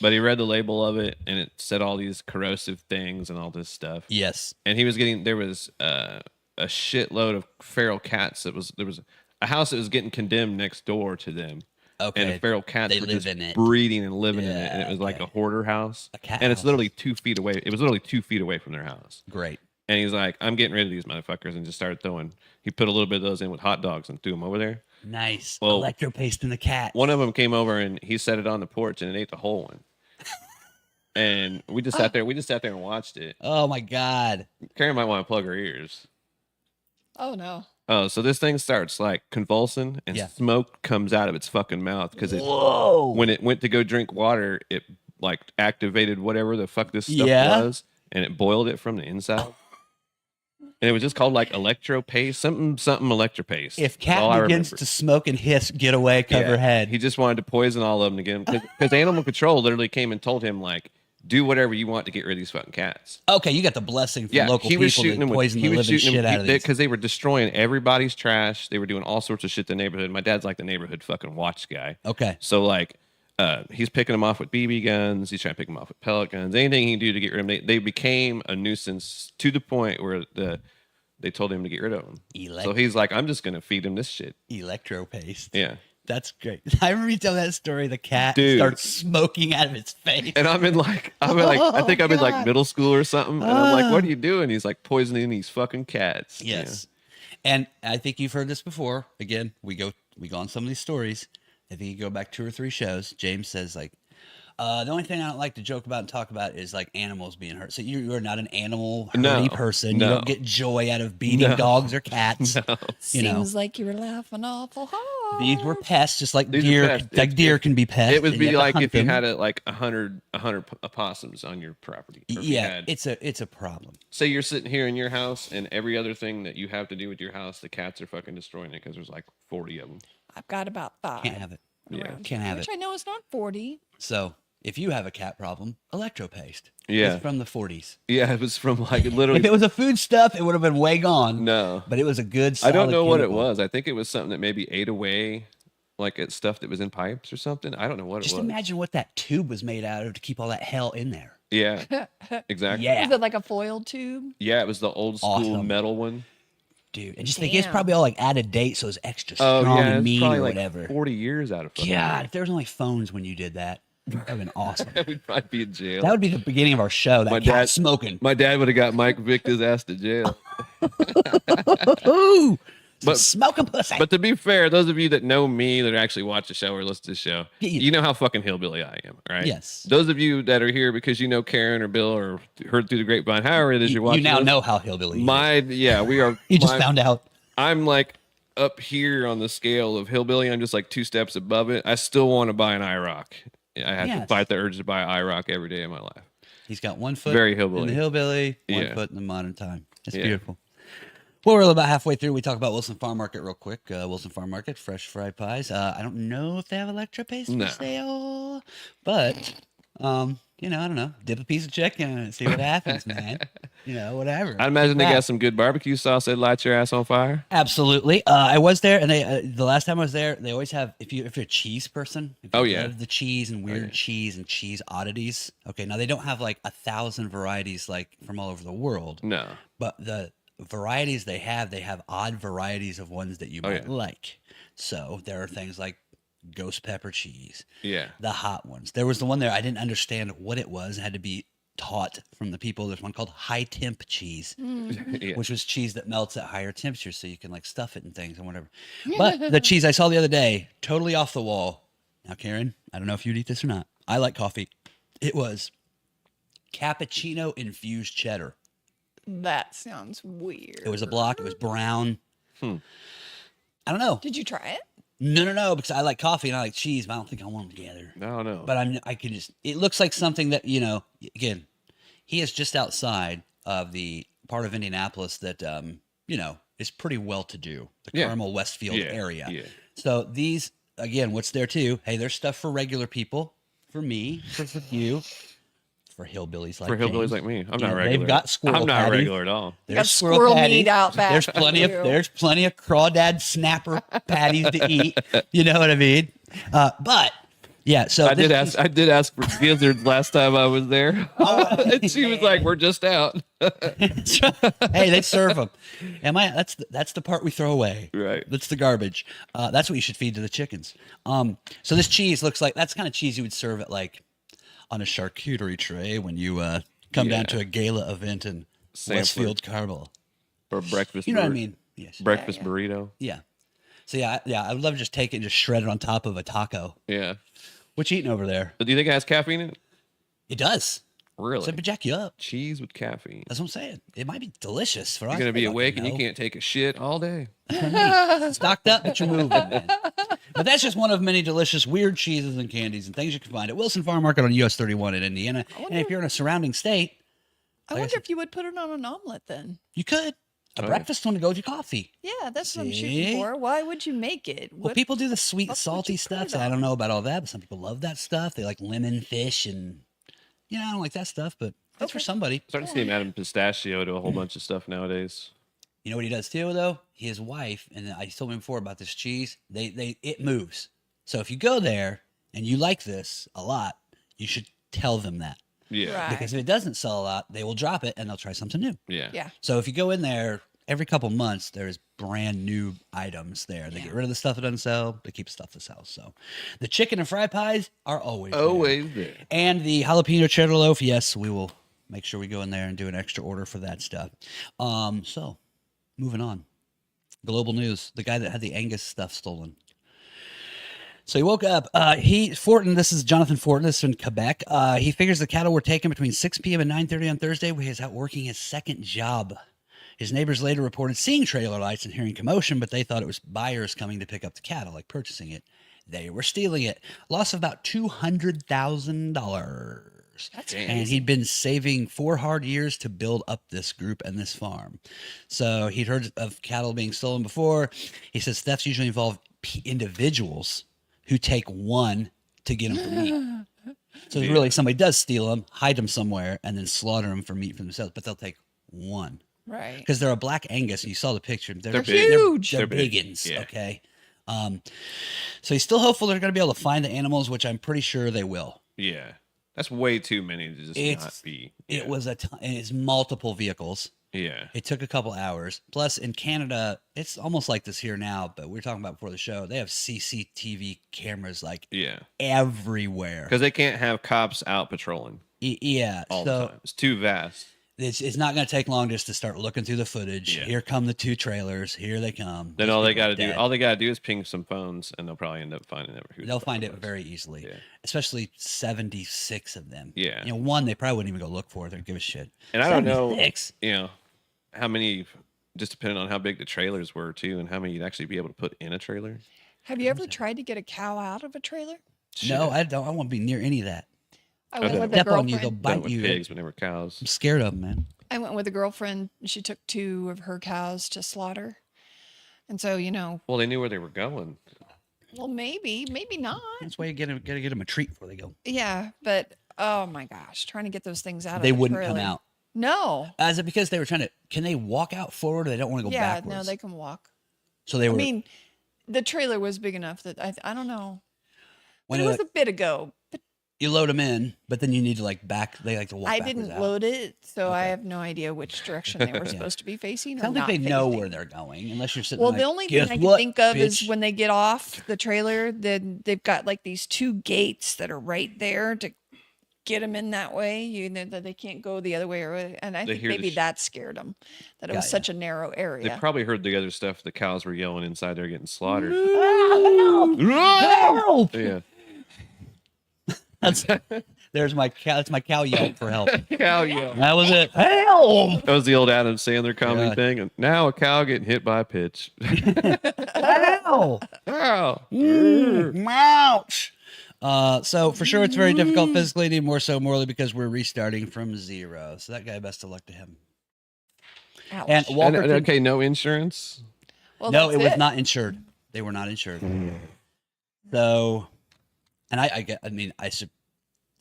D: But he read the label of it, and it said all these corrosive things and all this stuff.
A: Yes.
D: And he was getting, there was a shitload of feral cats. There was a house that was getting condemned next door to them.
A: Okay.
D: And the feral cats
A: They
D: were
A: live
D: just
A: in it.
D: breeding and living in it. And
A: Yeah,
D: it was like
A: okay.
D: a hoarder house.
A: A cat
D: and it's
A: house.
D: literally 2 feet away. It was literally 2 feet away from their house.
A: Great.
D: And he's like, I'm getting rid of these motherfuckers, and just started throwing. He put a little bit of those in with hot dogs and threw them over there.
A: Nice.
D: Well,
A: Electropaste in the cat.
D: One of them came over and he set it on the porch and it ate the whole one. And we just sat there. We just sat there and watched it.
A: Oh my God.
D: Karen might want to plug her ears.
B: Oh no.
D: Oh, so this thing starts like convulsing, and
A: Yeah.
D: smoke comes out of its fucking mouth because
A: Whoa.
D: when it went to go drink water, it like activated whatever the fuck this stuff
A: Yeah?
D: was, and it boiled it from the inside. And it was just called like electropaste, something electropaste.
A: If
D: That's all
A: cat
D: I
A: begins
D: remember.
A: to smoke and hiss, get away, cover
D: Yeah.
A: head.
D: He just wanted to poison all of them to get him, because animal control literally came and told him like, do whatever you want to get rid of these fucking cats.
A: Okay, you got the blessing from
D: Yeah,
A: local
D: he was
A: people
D: shooting
A: to
D: them.
A: poison
D: He
A: the
D: was
A: living
D: shooting
A: shit out of these.
D: because they were destroying everybody's trash. They were doing all sorts of shit in the neighborhood. My dad's like the neighborhood fucking watch guy.
A: Okay.
D: So like, he's picking them off with BB guns. He's trying to pick them off with pellet guns. Anything he can do to get rid of them. They became a nuisance to the point where they told him to get rid of them. So he's like, I'm just gonna feed him this shit.
A: Electropaste.
D: Yeah.
A: That's great. I remember you telling that story. The cat
D: Dude.
A: starts smoking out of its face.
D: And I think I'm in like middle school or something. And I'm like, what are you doing? He's like poisoning these fucking cats.
A: Yes. And I think you've heard this before. Again, we go on some of these stories. I think you go back 2 or 3 shows. James says like, the only thing I don't like to joke about and talk about is like animals being hurt. So you're not an animal hurty
D: No,
A: person.
D: no.
A: You don't get joy out of beating
D: No.
A: dogs or cats. You know,
B: Seems like you were laughing awful hard.
A: these were pests, just like
D: These are
A: deer.
D: pests.
A: Like deer can be pests.
D: It would
A: and
D: be
A: you have to
D: like
A: hunt
D: if you
A: them.
D: had like 100 opossums on your property. Or if you
A: Yeah,
D: had-
A: it's a problem.
D: say you're sitting here in your house, and every other thing that you have to do with your house, the cats are fucking destroying it because there's like 40 of them.
B: I've got about 5.
A: Can't have it.
B: around
A: Can't
B: here,
A: have
B: which
A: it.
B: I know is not 40.
A: So if you have a cat problem, electropaste.
D: Yeah.
A: It's from the 40s.
D: Yeah, it was from like
A: If
D: literally.
A: it was a food stuff, it would have been way gone.
D: No,
A: But it was a good.
D: I don't
A: solid
D: know what it
A: chemical.
D: was. I think it was something that maybe ate away, like at stuff that was in pipes or something. I don't know what
A: Just
D: it was.
A: imagine what that tube was made out of to keep all that hell in there.
D: Yeah, exactly.
A: Yeah.
B: Is it like a foil tube?
D: Yeah, it was the old school
A: Awesome.
D: metal one.
A: dude. And just think it's
B: Damn.
A: probably all like out of date, so it's extra
D: Oh
A: strong
D: yeah,
A: and
D: it's
A: mean
D: probably
A: or
D: like
A: whatever.
D: 40 years out of fucking
A: God,
D: date.
A: if there was only phones when you did that, that would have been awesome.
D: We'd probably be in jail.
A: That would be the beginning of our show. That
D: My
A: cat
D: dad-
A: smoking.
D: My dad would have got Mike Victor's ass to jail.
A: Ooh,
D: But-
A: smoking pussy.
D: But to be fair, those of you that know me, that actually watch the show or listen to the show,
A: Yeah,
D: you know how fucking hillbilly I am, right?
A: Yes.
D: Those of you that are here because you know Karen or Bill or heard through the grapevine, however it is you're
A: you
D: watching.
A: now
D: this,
A: know how hillbilly. he is.
D: we are.
A: You just found out.
D: I'm like up here on the scale of hillbilly. I'm just like 2 steps above it. I still want to buy an IROC. I have to
A: Yes.
D: fight the urge to buy an IROC every day of my life.
A: He's got one foot
D: Very
A: in
D: hillbilly.
A: the hillbilly, one
D: Yeah.
A: foot in the modern time. It's
D: Yeah.
A: beautiful. Well, we're about halfway through. We talk about Wilson Farm Market real quick. Wilson Farm Market, fresh fried pies. I don't know if they have Electra paste
D: No.
A: for sale, but you know, I don't know. Dip a piece of chicken and see what happens, man. You know, whatever.
D: I imagine they
A: Kick
D: got
A: back.
D: some good barbecue sauce that lights your ass on fire.
A: Absolutely. I was there, and they the last time I was there, they always have if you're a cheese person. If you
D: Oh, yeah.
A: love the cheese and weird
D: yeah.
A: cheese and cheese oddities. Okay, now they don't have like 1,000 varieties like from all over the world,
D: No.
A: but the varieties they have odd varieties of ones that you
D: Oh,
A: might
D: yeah.
A: like. So there are things like ghost pepper cheese,
D: Yeah.
A: the hot ones. There was the one there I didn't understand what it was. It had to be taught from the people. There's one called high temp cheese,
D: Yeah.
A: which was cheese that melts at higher temperatures, so you can like stuff it and things and whatever. But the cheese I saw the other day, totally off the wall. Now, Karen, I don't know if you'd eat this or not. I like coffee. It was cappuccino infused cheddar.
B: That sounds weird.
A: It was a block. It was brown. I don't know.
B: Did you try it?
A: No, because I like coffee and I like cheese, but I don't think I want them together.
D: No, no.
A: But I can just. It looks like something that Again, he is just outside of the part of Indianapolis that is pretty well to do. The
D: Yeah.
A: Carmel Westfield
D: Yeah,
A: area.
D: yeah.
A: So these again, what's there too? Hey, there's stuff for regular people, for me, for you, for hillbillies like
D: For hillbillies
A: James.
D: like me, I'm
A: Yeah,
D: not
A: they've
D: regular.
A: got squirrel
D: I'm not
A: patty.
D: regular at all.
B: You got squirrel meat out back.
A: There's plenty of
B: for you.
A: there's plenty of crawdad snapper patties to eat. You know what I mean? But yeah, so
D: I did ask for gizzards last time I was there,
A: Oh,
D: and she was like, "We're just out."
A: hey, they serve them. That's the part we throw away.
D: Right.
A: That's the garbage. That's what you should feed to the chickens. So this cheese looks like that's kind of cheese you would serve at like on a charcuterie tray when you come down
D: Yeah.
A: to a gala event in
D: Sampler.
A: Westfield, Carmel.
D: Or breakfast.
A: You know what I mean? Yes.
D: Breakfast burrito.
A: Yeah. So yeah, I would love to just take it and just shred it on top of a taco.
D: Yeah.
A: What you eating over there?
D: Do you think it has caffeine in it?
A: It does.
D: Really?
A: So it would jack you up.
D: Cheese with caffeine.
A: That's what I'm saying. It might be delicious for us.
D: You're gonna be
A: I don't
D: awake and you
A: know.
D: can't take a shit all day.
A: Stocked up, but you're moving, man. But that's just one of many delicious weird cheeses and candies and things you can find at Wilson Farm Market on US 31 in Indiana. And if you're in a surrounding state,
B: I
A: Like I
B: wonder
A: said-
B: if you would put it on an omelet then.
A: you could. A
D: Oh, yeah.
A: breakfast one to go with your coffee.
B: Yeah, that's what I'm
A: See?
B: shooting for. Why would you make it?
A: Well,
B: What-
A: people do the sweet,
B: what would
A: salty
B: you put
A: stuff.
B: it
A: So I don't
B: on?
A: know about all that, but some people love that stuff. They like lemon fish and, I don't like that stuff, but that's for
B: Okay.
A: somebody.
D: Starting to see him adding pistachio to a whole bunch of stuff nowadays.
A: You know what he does too, though? His wife, and I told him before about this cheese, it moves. So if you go there and you like this a lot, you should tell them that.
D: Yeah.
B: Right.
A: Because if it doesn't sell a lot, they will drop it and they'll try something new.
D: Yeah.
B: Yeah.
A: So if you go in there every couple months, there's brand new items there. They get rid of the stuff that doesn't sell, they keep the stuff that sells. So the chicken and fry pies are always there.
D: Always there.
A: And the jalapeno cheddar loaf, yes, we will make sure we go in there and do an extra order for that stuff. So moving on. Global news. The guy that had the Angus stuff stolen. So he woke up. This is Jonathan Fortin. This is in Quebec. He figures the cattle were taken between 6 p.m. and 9:30 on Thursday when he was out working his second job. His neighbors later reported seeing trailer lights and hearing commotion, but they thought it was buyers coming to pick up the cattle, like purchasing it. They were stealing it. Loss of about $200,000.
B: That's
A: And he'd been saving 4 hard years to build up this group and this farm. So he'd heard of cattle being stolen before. He says thefts usually involve individuals who take one to get them for meat. So really, somebody does steal them, hide them somewhere, and then slaughter them for meat for themselves. But they'll take one
B: right.
A: because they're a black Angus. And you saw the picture.
D: They're
B: big. huge.
A: They're,
D: They're big.
A: biggins.
D: Yeah.
A: Okay. So he's still hopeful they're going to be able to find the animals, which I'm pretty sure they will.
D: Yeah. That's way too many to just not
A: It's
D: be.
A: it was a ton, and it's multiple vehicles.
D: Yeah.
A: It took a couple hours. Plus, in Canada, it's almost like this here now, but we were talking about before the show. They have CCTV cameras like
D: Yeah.
A: everywhere.
D: Because they can't have cops out patrolling
A: Yeah,
D: all the
A: so
D: time. It's too vast.
A: it's not going to take long just to start looking through the footage.
D: Yeah.
A: Here come the two trailers. Here they come.
D: Then
A: These
D: all they
A: people are
D: got to do,
A: dead.
D: all they got to do is ping some phones, and they'll probably end up finding it.
A: They'll find it very easily.
D: Yeah.
A: Especially 76 of them.
D: Yeah.
A: You know, one they probably wouldn't even go look for. They don't give a shit.
D: And I don't know,
A: 76?
D: you know, how many, just depending on how big the trailers were too, and how many you'd actually be able to put in a trailer.
B: Have you ever tried to get a cow out of a trailer?
A: No, I don't. I won't be near any of that.
B: I went
D: Okay.
B: with a
A: Step on you, they'll
B: girlfriend.
A: bite
D: With
A: you.
D: pigs when they were cows.
A: I'm scared of them, man.
B: I went with a girlfriend. She took 2 of her cows to slaughter. And so, you know,
D: Well, they knew where they were going.
B: well, maybe not.
A: That's why you gotta get them a treat before they go.
B: Yeah, but oh my gosh, trying to get those things out
A: They
B: of the
A: wouldn't come
B: trailer.
A: out.
B: No.
A: Is it because they were trying to? Can they walk out forward, or they don't want to go
B: Yeah,
A: backwards?
B: no, they can walk.
A: So they
B: I
A: were.
B: mean, the trailer was big enough that I don't know.
A: when
B: But it
A: it
B: was a bit ago. But
A: you load them in, but then you need to like back. They like to walk.
B: I
A: backwards
B: didn't
A: out.
B: load it, so I have no idea which direction they were supposed to be facing.
A: I don't
B: or
A: think
B: not
A: they know
B: facing.
A: where they're going unless you're sitting.
B: Well,
A: like,
B: the only thing
A: "Guess
B: I can
A: what,
B: think of is
A: bitch?"
B: when they get off the trailer, then they've got like these 2 gates that are right there to get them in that way. You know that they can't go the other way, and I
D: They
B: think
D: hear the
B: maybe
D: sh-
B: that scared them, that it was
A: Got ya.
B: such a narrow
D: They
B: area.
D: probably heard the other stuff the cows were yelling inside there getting slaughtered.
A: Help!
D: Yeah.
A: That's there's my cow. That's my cow yelp for help.
D: Cow yell.
A: That was it. Help!
D: That was the old Adam Sandler comedy
A: God.
D: thing. And now a cow getting hit by a pitch.
A: Help!
D: Ow.
A: Ouch! So for sure, it's very difficult physically, and even more so morally, because we're restarting from zero. So that guy, best of luck to him.
B: Ouch.
A: And
D: And,
A: Walker,
D: okay, no insurance.
B: well,
A: no,
B: that's
A: it was not insured. They were not insured. So, and I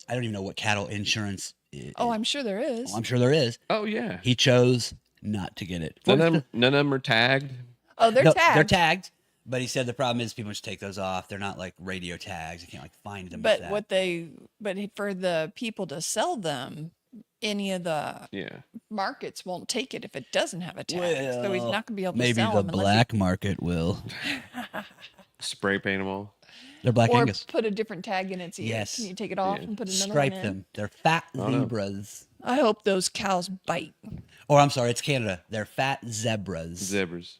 A: don't even know what cattle insurance is.
B: Oh, I'm sure there is.
A: I'm sure there is.
D: Oh yeah.
A: He chose not to get it.
D: None of them are tagged.
B: Oh, they're
A: No,
B: tagged.
A: They're tagged. But he said the problem is people just take those off. They're not like radio tags. You can't like find them.
B: But
A: with that.
B: but for the people to sell them, any of the
D: Yeah.
B: markets won't take it if it doesn't have a tag. So he's
A: Well,
B: not going to be able to
A: maybe
B: sell
A: the
B: them unless
A: black market will.
D: Spray paint them all.
A: They're black
B: or
A: Angus.
B: put a different tag in its ear.
A: Yes.
B: Can you take it off
D: Yeah.
B: and put another
A: Stripe
B: one in?
A: them. They're fat
D: Oh, no.
A: zebras.
B: I hope those cows bite.
A: Or I'm sorry, it's Canada. They're fat zebras.
D: Zebras.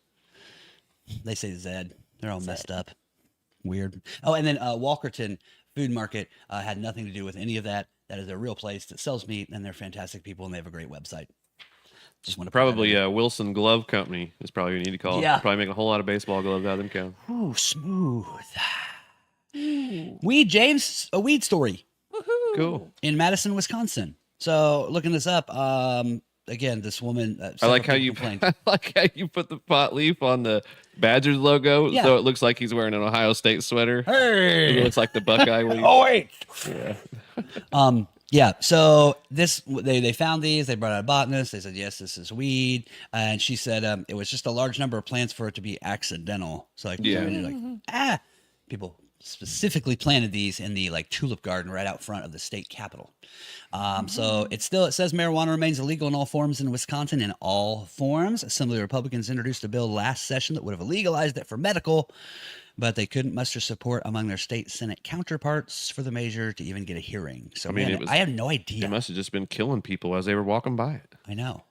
A: They say Zed. They're all messed up. Weird. Oh, and then Walkerton Food Market had nothing to do with any of that. That is a real place that sells meat, and they're fantastic people, and they have a great website. Just want to
D: Probably Wilson Glove Company is probably what you need to call it.
A: Yeah.
D: Probably make a whole lot of baseball gloves out of them cows.
A: Ooh, smooth. Weed James, a weed story
B: Woohoo!
D: Cool.
A: in Madison, Wisconsin. So looking this up, again, this woman.
D: I like how you I like how you put the pot leaf on the Badgers logo,
A: Yeah.
D: so it looks like he's wearing an Ohio State sweater. It
A: Hey.
D: looks like the Buckeye leaf.
A: Oh wait.
D: Yeah.
A: Yeah. So they found these. They brought out a botanist. They said yes, this is weed, and she said it was just a large number of plants for it to be accidental. So like
D: Yeah.
A: like people specifically planted these in the like tulip garden right out front of the state capitol. So it says marijuana remains illegal in all forms in Wisconsin in all forms. Assembly Republicans introduced a bill last session that would have legalized it for medical, but they couldn't muster support among their state Senate counterparts for the measure to even get a hearing. So
D: I mean,
A: man, I have no idea.
D: It must have just been killing people as they were walking by it.
A: I know.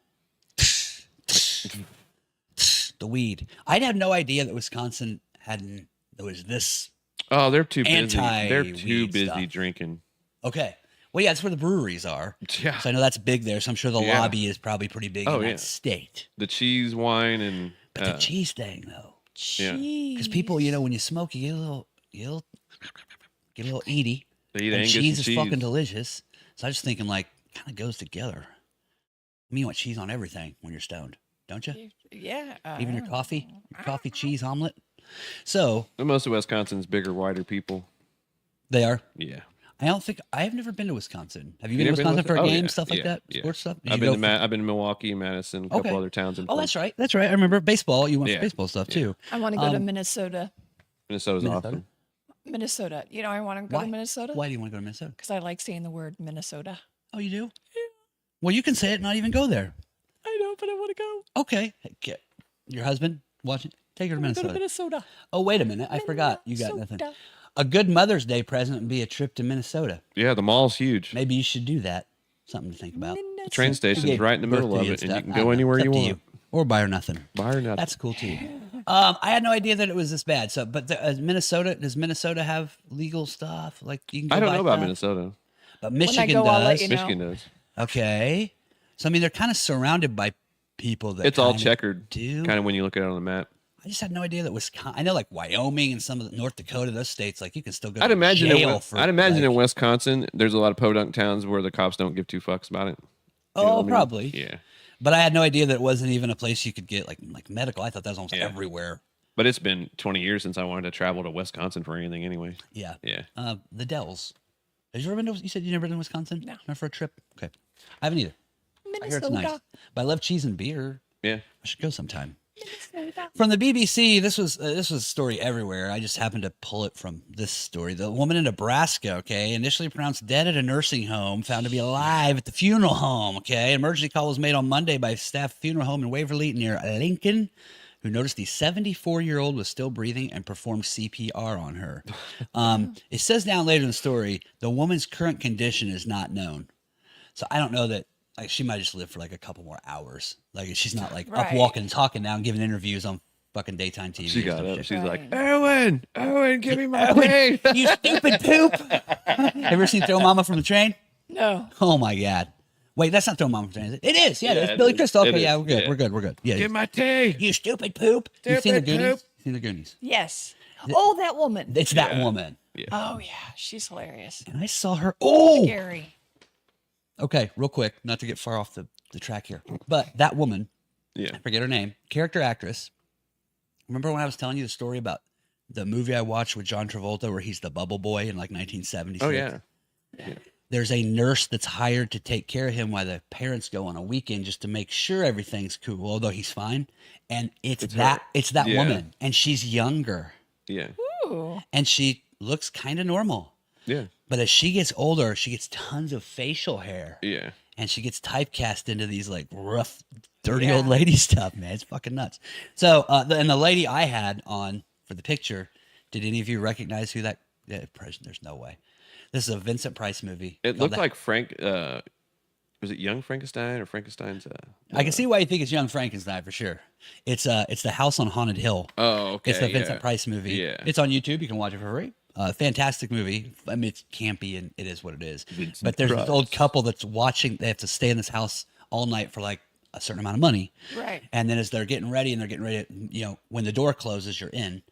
A: The weed. I'd have no idea that Wisconsin there was this.
D: Oh, they're too busy. They're too
A: Anti-weed
D: busy
A: stuff.
D: drinking.
A: Okay. Well, yeah, that's where the breweries are.
D: Yeah.
A: So I know that's big there. So I'm sure the
D: Yeah.
A: lobby is probably pretty big
D: Oh,
A: in
D: yeah.
A: that state.
D: The cheese, wine, and
A: But the cheese thing, though,
D: Yeah.
A: because people, when you smoke, you get a little eaty.
D: they eat
A: And
D: Angus
A: cheese
D: and
A: is fucking delicious. So I was just thinking, like, kind of goes together. I mean, you want cheese on everything when you're stoned, don't you?
B: Yeah.
A: Even your coffee cheese omelet. So
D: Most of Wisconsin's bigger, whiter people.
A: they are.
D: Yeah.
A: I've never been to Wisconsin. Have you been to
D: never been
A: Wisconsin for a
D: Oh,
A: game,
D: yeah,
A: stuff like
D: yeah,
A: that?
D: yeah.
A: Sports stuff? Did
D: I've
A: you
D: been
A: go
D: to
A: for-
D: I've been to Milwaukee, Madison, a couple
A: Okay.
D: other towns.
A: Oh, that's right. That's right. I remember baseball. You went
D: Yeah.
A: for baseball stuff too.
B: I want to go to Minnesota.
D: Minnesota's
A: Minnesota?
D: awesome.
B: Minnesota. You know, I want to go
A: Why?
B: to Minnesota
A: Why do you want to go to Minnesota?
B: because I like saying the word Minnesota.
A: Oh, you do? Well, you can say it and not even go there.
B: I know, but I want to go.
A: Okay. Get your husband watching. Take her to
B: Go
A: Minnesota.
B: to Minnesota.
A: Oh, wait a minute. I forgot. You got nothing.
B: Minnesota.
A: A good Mother's Day present would be a trip to Minnesota.
D: Yeah, the mall's huge.
A: Maybe you should do that. Something to think about.
D: The train station's right in the middle of it, and you can go anywhere you want.
A: Or buy her nothing.
D: Buy her nothing.
A: That's cool too. I had no idea that it was this bad. So, but Minnesota, does Minnesota have legal stuff? Like you can go
D: I don't
A: buy
D: know about
A: stuff?
D: Minnesota.
A: But
B: I
A: Michigan
B: go, I'll let
A: does.
B: you know.
D: Michigan does.
A: Okay. So I mean, they're kind of surrounded by people that
D: It's all
A: kinda
D: checkered,
A: do.
D: kind of when you look at it on the map.
A: I just had no idea that Wisconsin. I know like Wyoming and some of the North Dakota, those states, like you can still go
D: I'd
A: to
D: imagine
A: jail for.
D: I'd imagine
A: like,
D: in Wisconsin, there's a lot of podunk towns where the cops don't give two fucks about it. You know
A: Oh,
D: what I mean?
A: probably.
D: Yeah.
A: But I had no idea that it wasn't even a place you could get like medical. I thought that was almost
D: Yeah.
A: everywhere.
D: But it's been 20 years since I wanted to travel to Wisconsin for anything anyway.
A: Yeah.
D: Yeah.
A: The Dells. Have you ever been to? You said you never been to Wisconsin?
B: No.
A: Not for a trip. Okay. I haven't either. I hear it's nice.
B: Minnesota.
A: But I love cheese and beer.
D: Yeah.
A: I should go sometime.
B: Minnesota.
A: From the BBC, this was a story everywhere. I just happened to pull it from this story. The woman in Nebraska, okay, initially pronounced dead at a nursing home, found to be alive at the funeral home, okay. An emergency call was made on Monday by staff funeral home in Waverly near Lincoln, who noticed the 74-year-old was still breathing and performed CPR on her. It says down later in the story, the woman's current condition is not known. So I don't know that. Like she might just live for like a couple more hours. Like she's not like up
B: Right.
A: walking and talking now and giving interviews on fucking daytime TV.
D: She
A: or
D: got
A: some
D: up.
A: shit.
D: She's like,
B: Right.
D: Owen, give me my pay.
A: You stupid poop. Ever seen Throw Mama from the Train?
B: No.
A: Oh my God. Wait, that's not Throw Mama from the Train. Is it? It is. Yeah,
D: Yeah,
A: it's
D: it
A: Billy
D: is.
A: Crystal.
D: It
A: Okay, yeah,
D: is.
A: we're good.
D: Yeah.
A: We're good. We're good. Yeah.
D: Give my tea.
A: You stupid poop. You've seen the
D: Stupid
A: Goonies?
D: poop.
A: Seen the Goonies?
B: Yes. Oh, that woman.
A: It's that
D: Yeah.
A: woman.
D: Yeah.
B: Oh, yeah. She's hilarious.
A: And I saw her. Oh,
B: Scary.
A: okay. Real quick, not to get far off the track here, but that woman,
D: Yeah.
A: I forget her name, character actress. Remember when I was telling you the story about the movie I watched with John Travolta where he's the bubble boy in like 1976?
D: Oh, yeah.
A: There's a nurse that's hired to take care of him while the parents go on a weekend just to make sure everything's cool, although he's fine. And it's that
D: Yeah.
A: woman, and she's younger,
D: Yeah.
B: Ooh.
A: and she looks kind of normal.
D: Yeah.
A: But as she gets older, she gets tons of facial hair.
D: Yeah.
A: And she gets typecast into these like rough, dirty
B: Yeah.
A: old lady stuff, man. It's fucking nuts. So, and the lady I had on for the picture, did any of you recognize who that? There's no way. This is a Vincent Price movie.
D: It
A: called
D: looked
A: The-
D: like Frank. Was it Young Frankenstein or Frankenstein's?
A: I can see why you think it's Young Frankenstein for sure. It's the House on Haunted Hill.
D: Oh, okay.
A: It's the Vincent
D: yeah.
A: Price movie.
D: Yeah.
A: It's on YouTube. You can watch it for free. Fantastic movie. I mean, it's campy and it is what it is.
D: Vincent
A: But there's
D: Price.
A: this old couple that's watching. They have to stay in this house all night for like a certain amount of money.
B: Right.
A: And then as they're getting ready, when the door closes, you're in.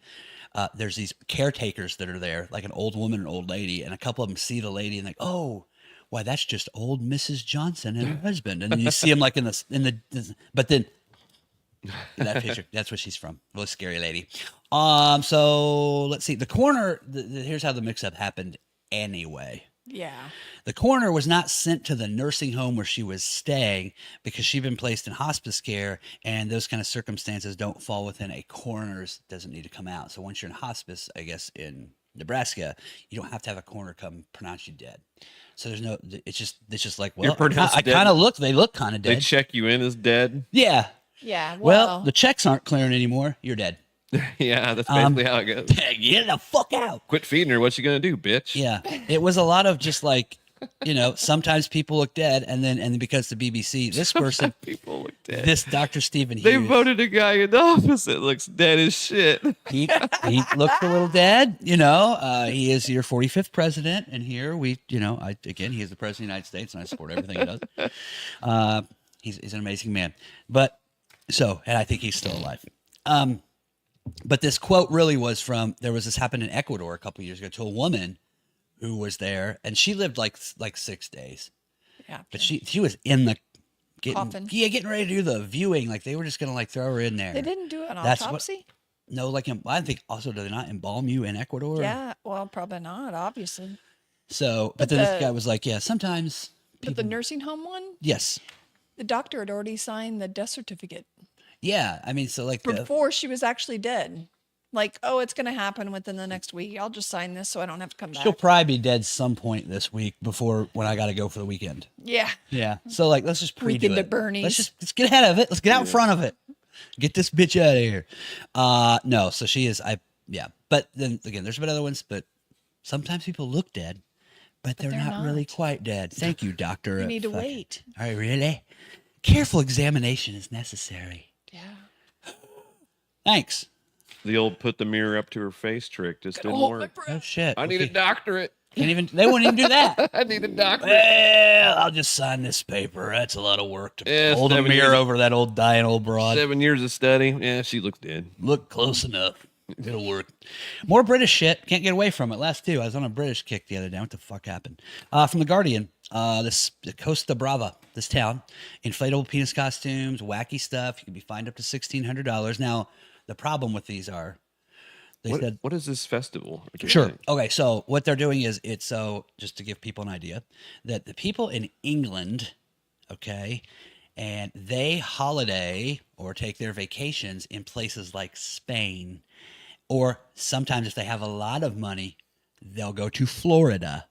A: There's these caretakers that are there, like an old woman and an old lady, and a couple of them see the lady and like, oh, why that's just old Mrs. Johnson and her husband. And then you see them like but then that picture, that's where she's from. Really scary lady. So let's see. The coroner. Here's how the mix-up happened. Anyway.
B: Yeah.
A: The coroner was not sent to the nursing home where she was staying because she'd been placed in hospice care, and those kind of circumstances don't fall within a coroner's, doesn't need to come out. So once you're in hospice, I guess in Nebraska, you don't have to have a coroner come pronounce you dead. So there's no, it's just like, well,
D: pronounced
A: I
D: dead.
A: kind of they look kind of
D: They
A: dead.
D: check you in as dead.
A: Yeah.
B: Yeah.
A: Well, the checks aren't clearing anymore. You're dead.
D: Yeah, that's basically how it goes.
A: Get the fuck out.
D: Quit feeding her. What you gonna do, bitch?
A: Yeah, it was a lot of just like, sometimes people look dead, and then because the BBC, this person,
D: People look dead.
A: this Dr. Stephen
D: They
A: Hughes,
D: voted a guy in the office that looks dead as shit.
A: he looks a little dead. He is your 45th president, and here he is the president of the United States, and I support everything he does. He's an amazing man, and I think he's still alive. But this quote really was this happened in Ecuador a couple of years ago to a woman who was there, and she lived like 6 days,
B: Yeah.
A: but she was in the
B: Coffin.
A: getting ready to do the viewing. Like they were just gonna throw her in there.
B: They didn't do an
A: That's what-
B: autopsy?
A: No, like I think also do they not embalm you in Ecuador?
B: Yeah. Well, probably not, obviously.
A: So, but
B: But
A: then this
B: the-
A: guy was like, yeah, sometimes
B: But
A: people.
B: the nursing home one,
A: Yes.
B: the doctor had already signed the death certificate
A: Yeah. I mean, so like
B: before she was actually dead. Like, oh, it's going to happen within the next week. I'll just sign this so I don't have to come back.
A: She'll probably be dead some point this week before when I got to go for the weekend.
B: Yeah.
A: Yeah. So like, let's just pre-do
B: Weekend
A: it.
B: at Bernie's.
A: Let's get ahead of it. Let's get out in front of it. Get this bitch out of here. No. So she is. Yeah. But then again, there's been other ones, but sometimes people look dead, but they're not really quite dead. Thank you, doctor.
B: You need to wait.
A: All right, really? Careful examination is necessary.
B: Yeah.
A: Thanks.
D: The old put the mirror up to her face trick just didn't
B: Hold my
D: work.
B: breath.
A: Oh shit.
D: I need a doctorate.
A: They won't even do that.
D: I need a doctorate.
A: Well, I'll just sign this paper. That's a lot of work to
D: Yeah,
A: hold a
D: 7
A: mirror
D: years-
A: over that old dying old broad.
D: 7 years of study. Yeah, she looks dead.
A: Look close enough. It'll work. More British shit. Can't get away from it. Last two. I was on a British kick the other day. What the fuck happened? From The Guardian. The Costa Brava, this town. Inflatable penis costumes, wacky stuff. You can be fined up to $1,600. Now, the problem with these are,
D: What is this festival?
A: Sure. Okay, so what they're doing is it's so just to give people an idea that the people in England, okay, and they holiday or take their vacations in places like Spain, or sometimes if they have a lot of money, they'll go to Florida.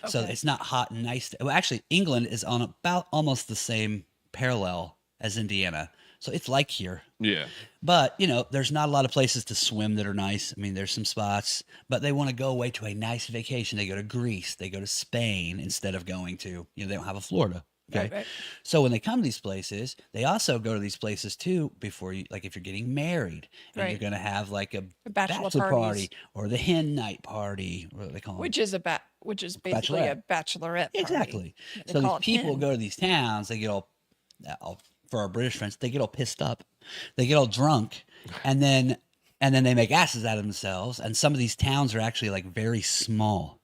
A: So
B: Okay.
A: it's not hot and nice. Well, actually, England is on about almost the same parallel as Indiana. So it's like here.
D: Yeah.
A: But, you know, there's not a lot of places to swim that are nice. I mean, there's some spots, but they want to go away to a nice vacation. They go to Greece, they go to Spain instead of going to, you know, they don't have a Florida. Okay.
B: Right, right.
A: So when they come to these places, they also go to these places too before you, like if you're getting married and you're
B: Right.
A: going to have like a
B: bachelor
A: bachelor
B: parties.
A: party or the hen night party, what do they call them?
B: Which is basically a bachelorette party.
A: Exactly.
B: They
A: So
B: call
A: these
B: it
A: people
B: hen.
A: go to these towns, they get all, for our British friends, they get all pissed up, they get all drunk, and then they make asses out of themselves. And some of these towns are actually like very small.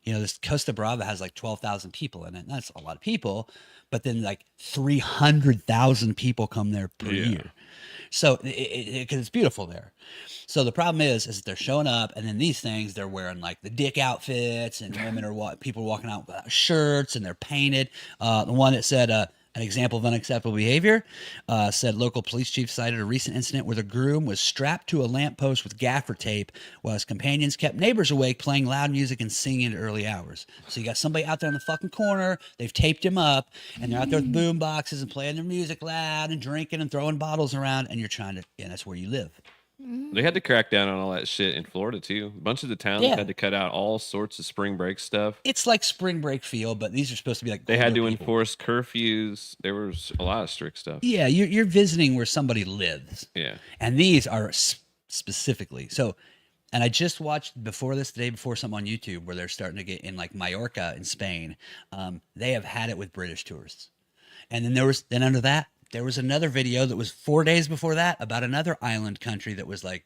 A: You know, this Costa Brava has like 12,000 people in it. That's a lot of people, but then like 300,000 people come there per year. So because it's beautiful there. So the problem is that they're showing up, and then these things they're wearing like the dick outfits, and women are people walking out without shirts, and they're painted. The one that said an example of unacceptable behavior said local police chief cited a recent incident where the groom was strapped to a lamppost with gaffer tape while his companions kept neighbors awake, playing loud music and singing at early hours. So you got somebody out there in the fucking corner, they've taped him up, and they're out there with boom boxes and playing their music loud and drinking and throwing bottles around, and you're trying to, and that's where you live.
D: They had to crack down on all that shit in Florida too. A bunch of the towns
A: Yeah.
D: had to cut out all sorts of spring break stuff.
A: It's like spring break feel, but these are supposed to be like
D: They had to
A: older people.
D: enforce curfews. There was a lot of strict stuff.
A: Yeah, you're visiting where somebody lives.
D: Yeah.
A: And these are specifically. So, and I just watched before this, the day before, something on YouTube where they're starting to get in like Mallorca in Spain. They have had it with British tourists. And then under that, there was another video that was 4 days before that about another island country that was like,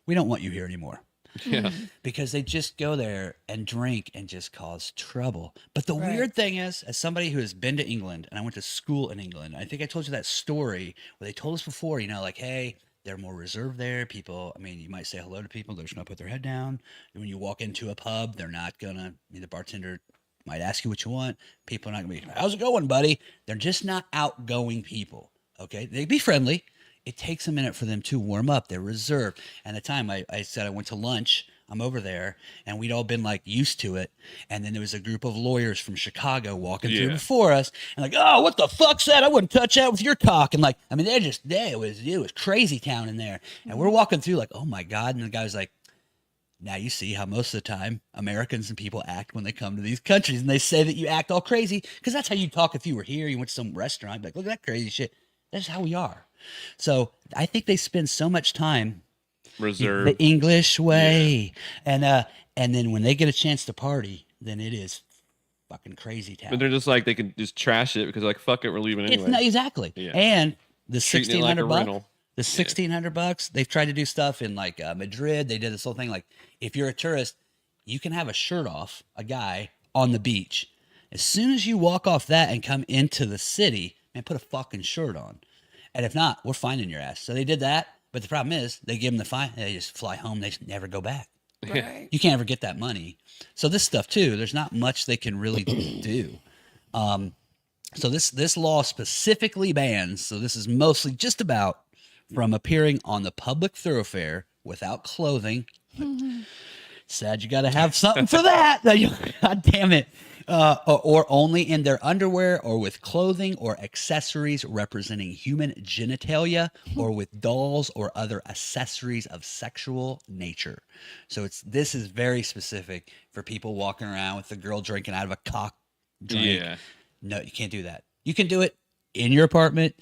A: we don't want you here anymore.
D: Yeah.
A: Because they just go there and drink and just cause trouble. But the
B: Right.
A: weird thing is, as somebody who has been to England, and I went to school in England, I think I told you that story where they told us before, you know, like, hey, they're more reserved there. People, I mean, you might say hello to people, they're just gonna put their head down. When you walk into a pub, they're not gonna, I mean, the bartender might ask you what you want. People are not gonna be, how's it going, buddy? They're just not outgoing people. Okay, they be friendly. It takes a minute for them to warm up. They're reserved. And the time I said I went to lunch, I'm over there, and we'd all been like used to it. And then there was a group of lawyers from Chicago walking through
D: Yeah.
A: before us, and like, oh, what the fuck's that? I wouldn't touch that with your cock. And like, I mean, it was crazy town in there. And we're walking through like, oh my God. And the guy was like, now you see how most of the time Americans and people act when they come to these countries, and they say that you act all crazy because that's how you talk if you were here. You went to some restaurant, like, look at that crazy shit. That's how we are. So I think they spend so much time
D: Reserve.
A: the English way, and then when they get a chance to party, then it is fucking crazy town.
D: But they're just like, they can just trash it because like, fuck it, we're leaving anyway.
A: It's not exactly.
D: Yeah.
A: And the
D: Treating it like a
A: $1,600
D: rental.
A: the $1,600, they've tried to do stuff in like Madrid. They did this whole thing. Like if you're a tourist, you can have a shirt off, a guy on the beach. As soon as you walk off that and come into the city, man, put a fucking shirt on. And if not, we're finding your ass. So they did that. But the problem is they give them the fine. They just fly home. They just never go back.
B: Right.
A: You can't ever get that money. So this stuff too, there's not much they can really do. So this law specifically bans, so this is mostly just about from appearing on the public thoroughfare without clothing. Sad you got to have something for that. God damn it. Or only in their underwear or with clothing or accessories representing human genitalia or with dolls or other accessories of sexual nature. So this is very specific for people walking around with the girl drinking out of a cock drink.
D: Yeah.
A: No, you can't do that. You can do it in your apartment.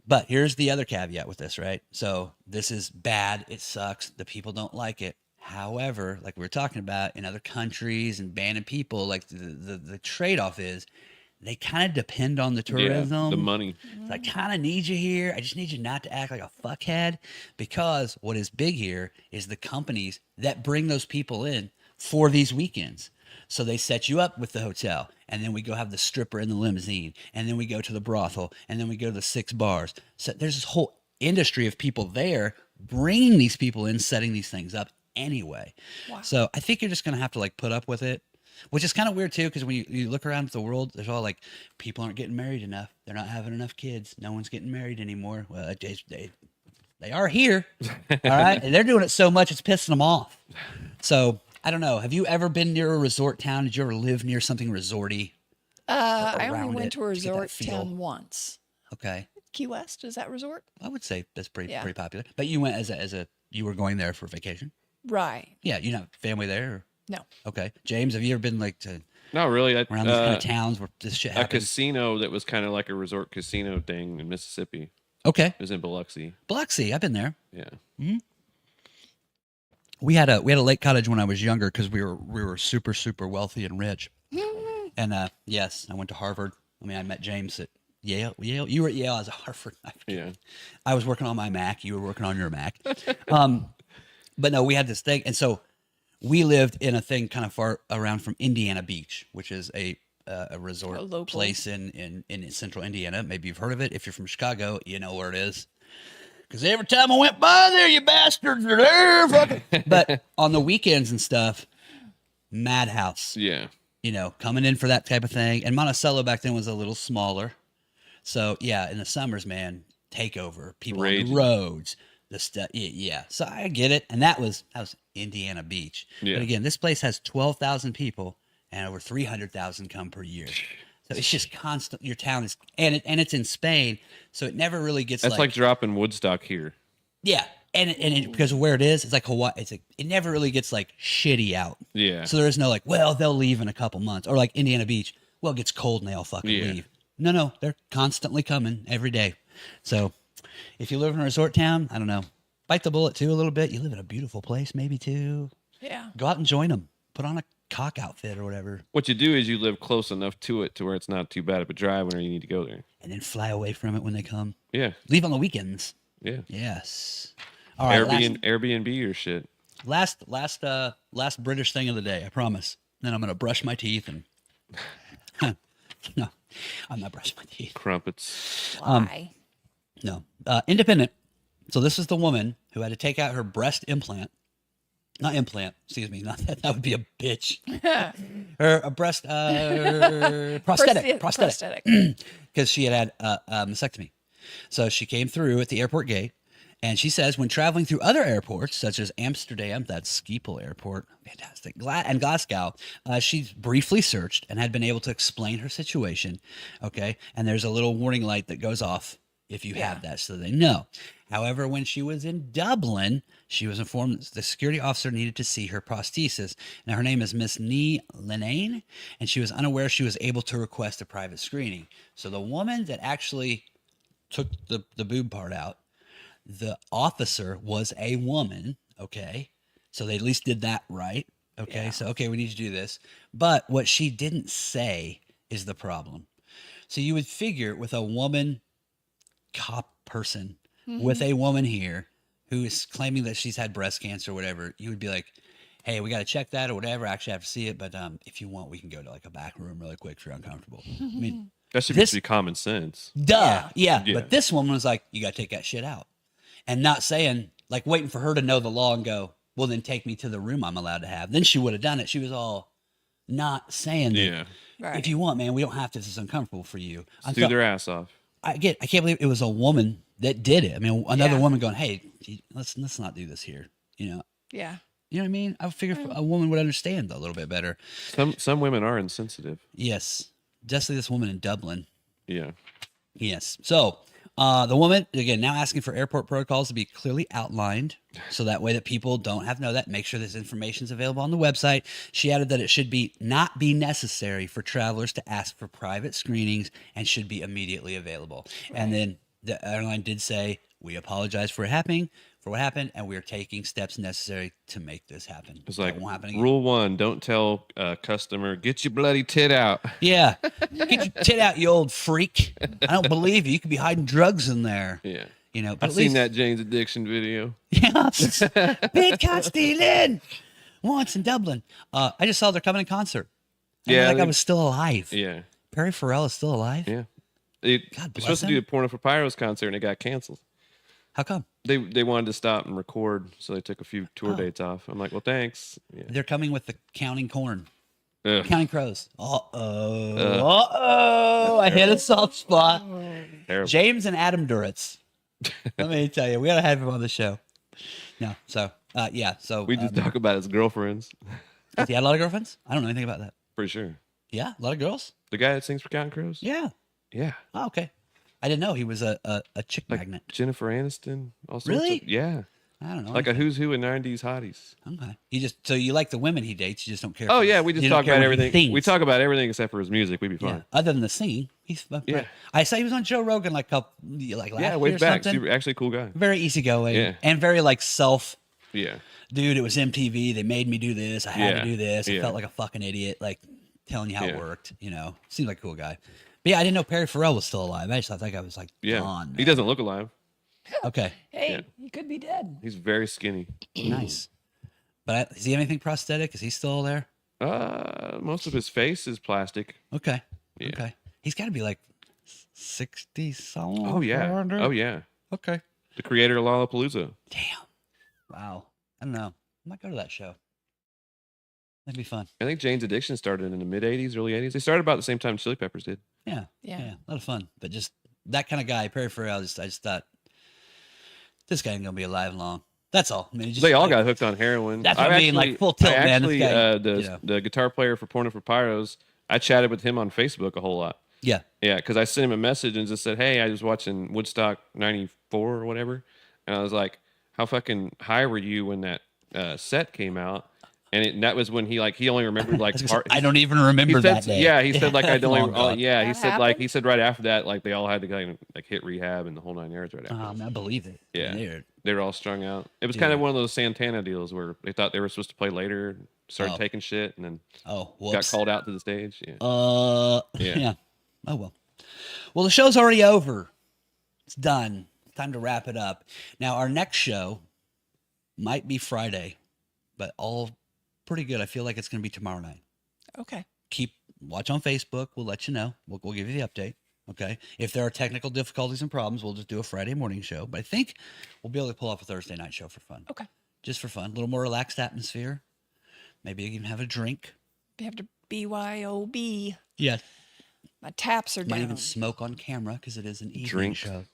A: But here's the other caveat with this, right? So this is bad. It sucks. The people don't like it. However, like we were talking about in other countries and banning people, like the trade-off is they kind of depend on the tourism.
D: Yeah, the money.
A: So I kind of need you here. I just need you not to act like a fuckhead, because what is big here is the companies that bring those people in for these weekends. So they set you up with the hotel, and then we go have the stripper in the limousine, and then we go to the brothel, and then we go to the 6 bars. So there's this whole industry of people there bringing these people in, setting these things up anyway.
B: Wow.
A: So I think you're just going to have to like put up with it, which is kind of weird too, because when you look around the world, there's all like people aren't getting married enough. They're not having enough kids. No one's getting married anymore. Well, they are here. All right. And they're doing it so much, it's pissing them off. So I don't know. Have you ever been near a resort town? Did you ever live near something resorty?
B: I
A: around
B: only
A: it
B: went to a
A: to get that
B: resort
A: feel.
B: town once.
A: Okay.
B: Key West, is that resort?
A: I would say that's pretty
B: Yeah.
A: popular. But you went you were going there for vacation?
B: Right.
A: Yeah. You have family there? Or?
B: No.
A: Okay. James, have you ever been like to
D: Not really.
A: around these kind of towns where this shit
D: A
A: happens?
D: casino that was kind of like a resort casino thing in Mississippi.
A: Okay.
D: It was in Biloxi.
A: Biloxi, I've been there.
D: Yeah.
A: We had a lake cottage when I was younger because we were super wealthy and rich. And yes, I went to Harvard. I mean, I met James at Yale. You were at Yale. I was at Harvard.
D: Yeah.
A: I was working on my Mac. You were working on your Mac. But no, we had this thing, and so we lived in a thing kind of far around from Indiana Beach, which is a resort
B: local.
A: place in central Indiana. Maybe you've heard of it. If you're from Chicago, you know where it is. Because every time I went by there, you bastards are there. Fucking. But on the weekends and stuff, madhouse.
D: Yeah.
A: You know, coming in for that type of thing. And Monticello back then was a little smaller. So, yeah, in the summers, man, takeover. People on
D: Raging.
A: the roads. The stuff. Yeah. So I get it. And that was Indiana Beach.
D: Yeah.
A: But again, this place has 12,000 people and over 300,000 come per year. So it's just constant. Your town is, and it's in Spain. So it never really gets
D: That's like dropping Woodstock here.
A: yeah. And because of where it is, it's like Hawaii. It's like, it never really gets like shitty out.
D: Yeah.
A: So there is no like, well, they'll leave in a couple months, or like Indiana Beach. Well, it gets cold and they all fucking
D: Yeah.
A: leave. No, they're constantly coming every day. So if you live in a resort town, I don't know, bite the bullet too a little bit. You live in a beautiful place, maybe too.
B: Yeah.
A: Go out and join them. Put on a cock outfit or whatever,
D: What you do is you live close enough to it to where it's not too bad of a drive whenever you need to go there.
A: and then fly away from it when they come.
D: Yeah.
A: Leave on the weekends.
D: Yeah.
A: Yes. All right.
D: Airbnb or shit.
A: Last British thing of the day. I promise. Then I'm gonna brush my teeth and. No, I'm not brushing my teeth.
D: Crumpets.
B: Why?
A: No. Independent. So this is the woman who had to take out her breast implant. Not implant, excuse me. Not that would be a bitch. Her a breast prosthetic.
B: Prosthetic.
A: Because she had a mastectomy. So she came through at the airport gate, and she says when traveling through other airports, such as Amsterdam, that's Schiphol Airport, fantastic, and Glasgow, she's briefly searched and had been able to explain her situation. Okay, and there's a little warning light that goes off if you have that, so they know. However, when she was in Dublin, she was informed that the security officer needed to see her prosthesis. Now, her name is Miss Nee Linane, and she was unaware she was able to request a private screening. So the woman that actually took the boob part out, the officer was a woman, okay? So they at least did that right, okay? So, okay, we need to do this. But what she didn't say is the problem. So you would figure with a woman cop person, with a woman here who is claiming that she's had breast cancer or whatever, you would be like, hey, we got to check that or whatever. Actually, I have to see it. But if you want, we can go to like a back room really quick if you're uncomfortable. I mean,
D: That should
A: This-
D: be common sense.
A: duh. Yeah.
D: Yeah.
A: But this woman was like, you got to take that shit out. And not saying, like waiting for her to know the law and go, well, then take me to the room I'm allowed to have. Then she would have done it. She was all not saying that.
D: Yeah.
B: Right.
A: If you want, man, we don't have to. This is uncomfortable for you.
D: Do their ass off.
A: I can't believe it was a woman that did it. I mean, another
B: Yeah.
A: woman going, "Hey, let's not do this here."
B: Yeah.
A: You know what I mean? I figure a woman would understand a little bit better.
D: Some women are insensitive.
A: Yes, just like this woman in Dublin.
D: Yeah.
A: Yes. So the woman, again, now asking for airport protocols to be clearly outlined so that way that people don't have to know that. Make sure this information is available on the website. She added that it should not be necessary for travelers to ask for private screenings and should be immediately available. And then the airline did say, we apologize for what happened, and we are taking steps necessary to make this happen.
D: It's like
A: That won't happen again.
D: rule 1: don't tell a customer, get your bloody tit out.
A: Yeah. Get your tit out, you old freak. I don't believe you. You could be hiding drugs in there.
D: Yeah.
A: But
D: I've
A: at
D: seen
A: least-
D: that Jane's Addiction video.
A: Yeah. Big cat stealing. Once in Dublin. I just saw they're coming in concert.
D: Yeah,
A: Like I was still alive.
D: Yeah.
A: Perry Farrell is still alive?
D: Yeah.
A: God
D: They're
A: bless
D: supposed to
A: him.
D: do a Porno for Pyros concert and it got canceled.
A: How come?
D: They wanted to stop and record, so they took a few tour
A: Oh.
D: dates off. I'm like, well, thanks. Yeah.
A: They're coming with the Counting Corn.
D: Ugh.
A: Counting Crows. Uh-oh. I hit a soft spot.
D: Terrible.
A: James and Adam Duritz. Let me tell you, we got to have him on the show. No. So, yeah. So,
D: We just talk about his girlfriends.
A: has he had a lot of girlfriends? I don't know anything about that.
D: Pretty sure.
A: Yeah. A lot of girls?
D: The guy that sings for Counting Crows?
A: Yeah.
D: Yeah.
A: Oh, okay. I didn't know he was a chick
D: Like
A: magnet.
D: Jennifer Aniston. All sorts
A: Really?
D: Of, yeah.
A: I don't know.
D: Like a who's who in 90s hotties.
A: Okay. So you like the women he dates, you just don't care.
D: Oh,
A: for
D: yeah.
A: his-
D: We just
A: you don't
D: talk
A: care
D: about
A: what he
D: everything. We
A: thinks.
D: talk about everything except for his music. We'd be
A: Yeah.
D: fine.
A: Other than the singing, he's
D: Yeah.
A: I saw he was on Joe Rogan like last
D: Yeah,
A: year
D: way
A: or
D: back.
A: something.
D: Super, actually a cool guy.
A: Very easygoing.
D: Yeah.
A: And very like self.
D: Yeah.
A: Dude, it was MTV. They made me do this. I had
D: Yeah.
A: to do this. I
D: Yeah.
A: felt like a fucking idiot, like telling you how it
D: Yeah.
A: worked. Seemed like a cool guy. But yeah, I didn't know Perry Farrell was still alive. I just thought that guy was like
D: Yeah.
A: gone.
D: He
A: man.
D: doesn't look alive.
A: Okay,
B: Hey,
D: Yeah.
B: he could be dead.
D: He's very skinny.
A: nice. But does he have anything prosthetic? Is he still there?
D: Most of his face is plastic.
A: Okay.
D: Yeah.
A: Okay. He's got to be like 60 something.
D: Oh yeah.
A: 400?
D: Oh yeah.
A: Okay.
D: The creator of Lollapalooza.
A: Damn. Wow. I don't know. I might go to that show. That'd be fun.
D: I think Jane's Addiction started in the mid '80s, early '80s. They started about the same time Chili Peppers did.
A: Yeah.
B: Yeah.
A: Yeah. A lot of fun. But just that kind of guy, Perry Farrell, I just thought this guy ain't going to be alive long. That's all. I mean, just,
D: They all
A: like,
D: got hooked on heroin.
A: That's what I mean, like, full tilt, man. This
D: Actually,
A: guy,
D: the guitar player for Porno for Pyros, I chatted with him on Facebook a whole lot.
A: Yeah.
D: Yeah, because I sent him a message and just said, "Hey, I was watching Woodstock '94 or whatever," and I was like, "How fucking high were you when that set came out?" And that was when he only remembered like part.
A: I don't even remember
D: He said,
A: that day.
D: yeah, he said like I'd only.
A: Long gone.
D: Yeah, he
B: That
D: said
B: happened?
D: he said right after that like they all had to kind of like hit rehab and the whole 9 yards right after.
A: I believe it.
D: Yeah.
A: They're-
D: They were all strung out. It was kind of one of those Santana deals where they thought they were supposed to play later, started
A: Oh.
D: taking shit, and then
A: Oh,
D: got
A: whoops.
D: called out to the stage. Yeah.
A: Yeah.
D: Yeah.
A: Oh, well. Well, the show's already over. It's done. It's time to wrap it up. Now, our next show might be Friday, but all pretty good. I feel like it's going to be tomorrow night.
B: Okay.
A: Watch on Facebook. We'll let you know. We'll give you the update. Okay. If there are technical difficulties and problems, we'll just do a Friday morning show. But I think we'll be able to pull off a Thursday night show for fun.
B: Okay.
A: Just for fun. A little more relaxed atmosphere. Maybe even have a drink.
B: We have to BYOB.
A: Yes.
B: My taps are
A: Might
B: down.
A: even smoke on camera because it is an evening
D: Drink.
A: show. A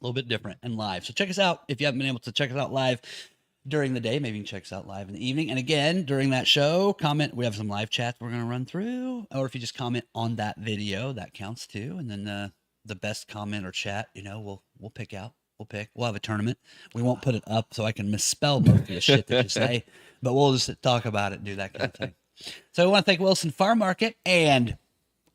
A: little bit different and live. So check us out. If you haven't been able to check us out live during the day, maybe you can check us out live in the evening. And again, during that show, comment. We have some live chats we're going to run through. Or if you just comment on that video, that counts too. And then the best comment or chat, we'll pick out. We'll have a tournament. We won't put it up so I can misspell most of the shit that you say, but we'll just talk about it and do that kind of thing. So I want to thank Wilson Farm Market and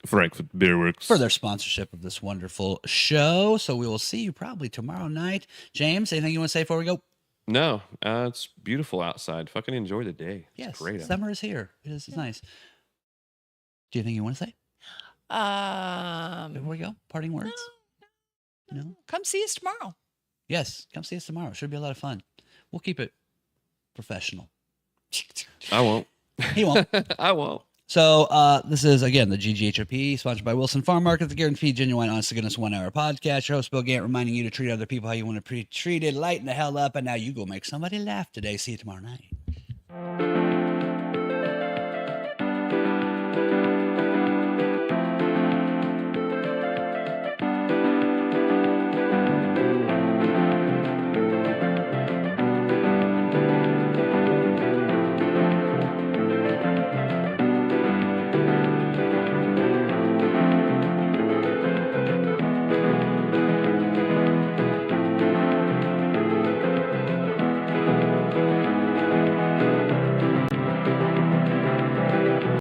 D: Frankfurt Beer Works.
A: for their sponsorship of this wonderful show. So we will see you probably tomorrow night. James, anything you want to say before we go?
D: No, it's beautiful outside. Fucking enjoy the day. It's
A: Yes,
D: great. out.
A: summer is here. It's nice. Do you think you want to say before we go? Parting words? No?
B: Come see us tomorrow.
A: Yes, come see us tomorrow. Should be a lot of fun. We'll keep it professional.
D: I won't.
A: He won't.
D: I won't.
A: So this is, again, the GGHOP, sponsored by Wilson Farm Market, the guaranteed genuine, honest to goodness 1 hour podcast. Your host, Bill Gant, reminding you to treat other people how you want to be treated. Lighten the hell up, and now you go make somebody laugh today. See you tomorrow night.